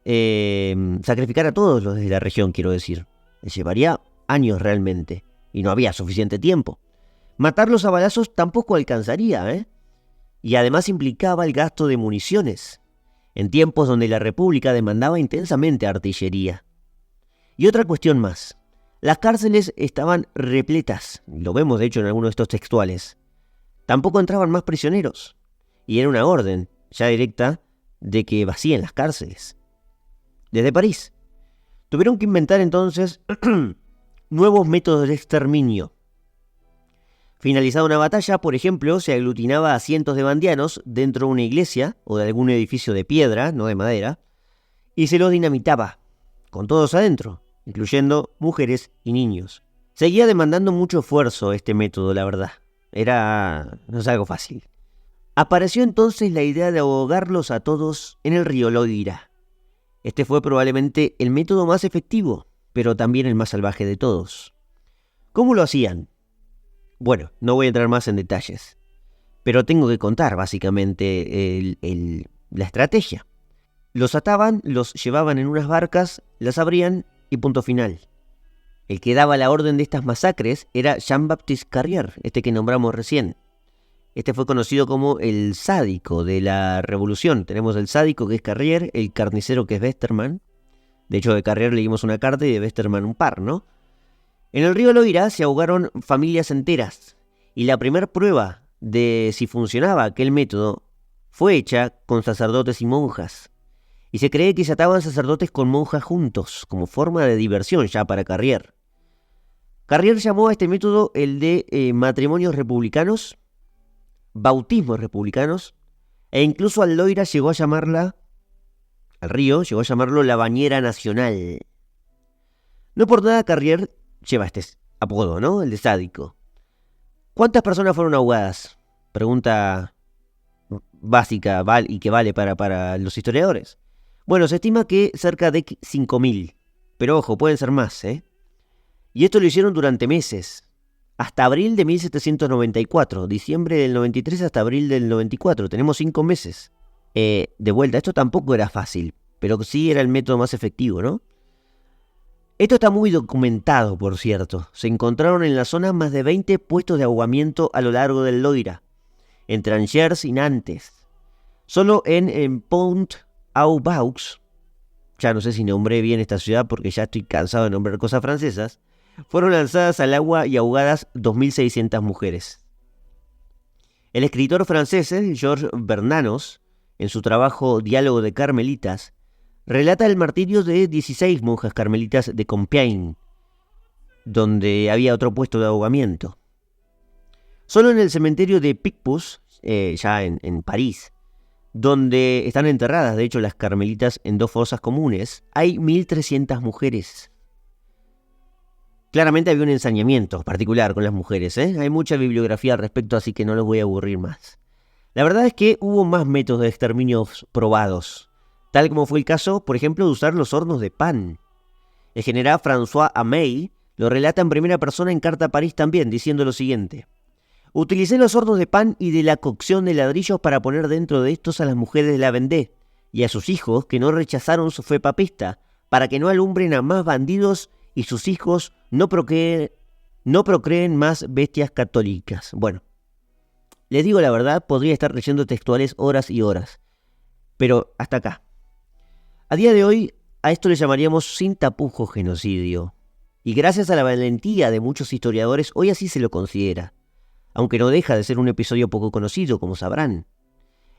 sacrificar a todos los de la región, quiero decir. Les llevaría años realmente, y no había suficiente tiempo. Matarlos a balazos tampoco alcanzaría, ¿eh? Y además implicaba el gasto de municiones, en tiempos donde la República demandaba intensamente artillería. Y otra cuestión más. Las cárceles estaban repletas, lo vemos de hecho en algunos de estos textuales. Tampoco entraban más prisioneros, y era una orden ya directa de que vacíen las cárceles. Desde París, tuvieron que inventar entonces nuevos métodos de exterminio. Finalizada una batalla, por ejemplo, se aglutinaba a cientos de vandeanos dentro de una iglesia o de algún edificio de piedra, no de madera, y se los dinamitaba, con todos adentro, incluyendo mujeres y niños. Seguía demandando mucho esfuerzo este método, la verdad. No es algo fácil. Apareció entonces la idea de ahogarlos a todos en el río Loira. Este fue probablemente el método más efectivo, pero también el más salvaje de todos. ¿Cómo lo hacían? Bueno, no voy a entrar más en detalles, pero tengo que contar básicamente la estrategia. Los ataban, los llevaban en unas barcas, las abrían y punto final. El que daba la orden de estas masacres era Jean-Baptiste Carrier, este que nombramos recién. Este fue conocido como el sádico de la revolución. Tenemos el sádico que es Carrier, el carnicero que es Westermann. De hecho, de Carrier leímos una carta y de Westermann un par, ¿no? En el río Loira se ahogaron familias enteras. Y la primera prueba de si funcionaba aquel método fue hecha con sacerdotes y monjas. Y se cree que se ataban sacerdotes con monjas juntos, como forma de diversión ya para Carrier. Carrier llamó a este método el de matrimonios republicanos, bautismos republicanos, e incluso al Loira llegó a llamarla, al río llegó a llamarlo la bañera nacional. No por nada Carrier lleva este apodo, ¿no? El de sádico. ¿Cuántas personas fueron ahogadas? Pregunta básica y que vale para los historiadores. Bueno, se estima que cerca de 5.000, pero ojo, pueden ser más, ¿eh? Y esto lo hicieron durante meses. Hasta abril de 1794, diciembre del 93 hasta abril del 94, tenemos 5 meses. De vuelta, esto tampoco era fácil, pero sí era el método más efectivo, ¿no? Esto está muy documentado, por cierto. Se encontraron en la zona más de 20 puestos de ahogamiento a lo largo del Loira, entre Angers y Nantes. Solo en Pont-au-Vaux, ya no sé si nombré bien esta ciudad porque ya estoy cansado de nombrar cosas francesas, fueron lanzadas al agua y ahogadas 2.600 mujeres. El escritor francés Georges Bernanos en su trabajo Diálogo de Carmelitas, relata el martirio de 16 monjas carmelitas de Compiègne, donde había otro puesto de ahogamiento. Solo en el cementerio de Picpus, ya en París, donde están enterradas, de hecho, las carmelitas en 2 fosas comunes, hay 1.300 mujeres. Claramente había un ensañamiento particular con las mujeres, Hay mucha bibliografía al respecto, así que no los voy a aburrir más. La verdad es que hubo más métodos de exterminio probados, tal como fue el caso, por ejemplo, de usar los hornos de pan. El general François Amey lo relata en primera persona en Carta a París también, diciendo lo siguiente: utilicé los hornos de pan y de la cocción de ladrillos para poner dentro de estos a las mujeres de la Vendée y a sus hijos que no rechazaron su fe papista, para que no alumbren a más bandidos y sus hijos no procreen más bestias católicas. Bueno, les digo la verdad, podría estar leyendo textuales horas y horas, pero hasta acá. A día de hoy, a esto le llamaríamos sin tapujos genocidio, y gracias a la valentía de muchos historiadores, hoy así se lo considera, aunque no deja de ser un episodio poco conocido, como sabrán.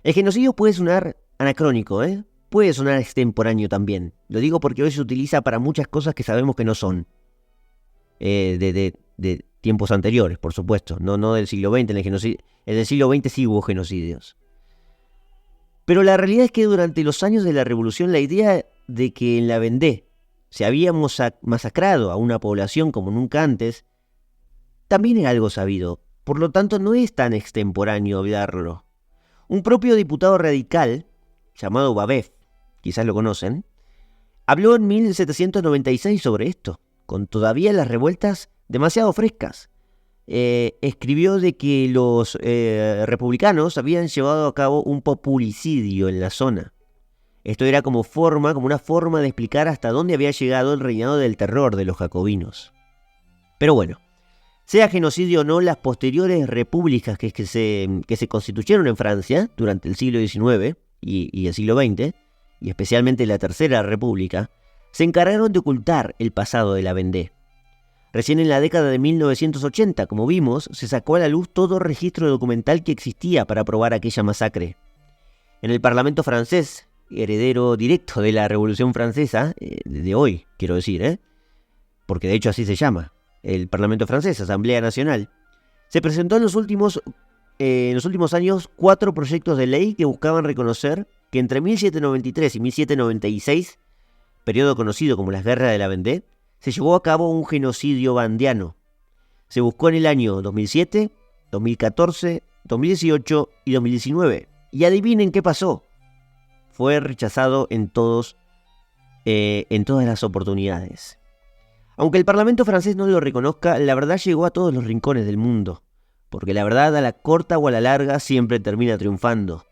El genocidio puede sonar anacrónico, puede sonar extemporáneo también. Lo digo porque hoy se utiliza para muchas cosas que sabemos que no son. De tiempos anteriores, por supuesto. No del siglo XX. En el siglo XX sí hubo genocidios. Pero la realidad es que durante los años de la Revolución la idea de que en la Vendée se había masacrado a una población como nunca antes, también era algo sabido. Por lo tanto, no es tan extemporáneo hablarlo. Un propio diputado radical, llamado Babeuf, quizás lo conocen, habló en 1796 sobre esto, con todavía las revueltas demasiado frescas. Escribió de que los republicanos habían llevado a cabo un populicidio en la zona. Esto era como una forma de explicar hasta dónde había llegado el reinado del terror de los jacobinos. Pero bueno, sea genocidio o no, las posteriores repúblicas que se constituyeron en Francia durante el siglo XIX y el siglo XX, y especialmente la Tercera República, se encargaron de ocultar el pasado de la Vendée. Recién en la década de 1980, como vimos, se sacó a la luz todo registro documental que existía para probar aquella masacre. En el Parlamento francés, heredero directo de la Revolución Francesa, de hoy, quiero decir, porque de hecho así se llama, el Parlamento francés, Asamblea Nacional, se presentó en los últimos años 4 proyectos de ley que buscaban reconocer que entre 1793 y 1796, periodo conocido como las Guerras de la Vendée, se llevó a cabo un genocidio vandiano. Se buscó en el año 2007, 2014, 2018 y 2019. Y adivinen qué pasó. Fue rechazado en todas las oportunidades. Aunque el Parlamento francés no lo reconozca, la verdad llegó a todos los rincones del mundo, porque la verdad a la corta o a la larga siempre termina triunfando.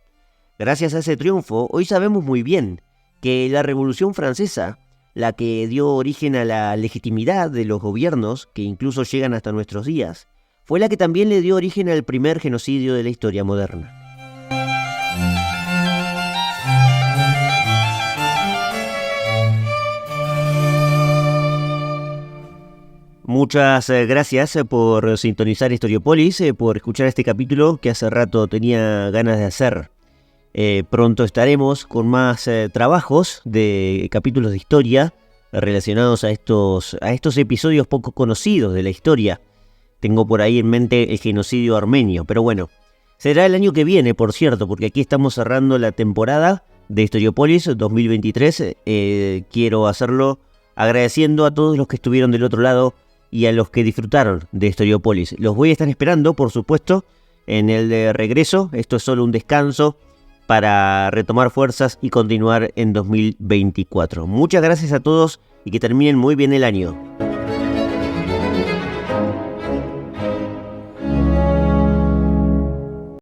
Gracias a ese triunfo, hoy sabemos muy bien que la Revolución Francesa, la que dio origen a la legitimidad de los gobiernos, que incluso llegan hasta nuestros días, fue la que también le dio origen al primer genocidio de la historia moderna. Muchas gracias por sintonizar Historiópolis, por escuchar este capítulo que hace rato tenía ganas de hacer. Pronto estaremos con más trabajos de capítulos de historia relacionados a estos episodios poco conocidos de la historia. Tengo por ahí en mente el genocidio armenio, pero bueno, será el año que viene, por cierto, porque aquí estamos cerrando la temporada de Historiópolis 2023. Quiero hacerlo agradeciendo a todos los que estuvieron del otro lado y a los que disfrutaron de Historiópolis. Los voy a estar esperando, por supuesto, en el de regreso. Esto es solo un descanso para retomar fuerzas y continuar en 2024. Muchas gracias a todos y que terminen muy bien el año.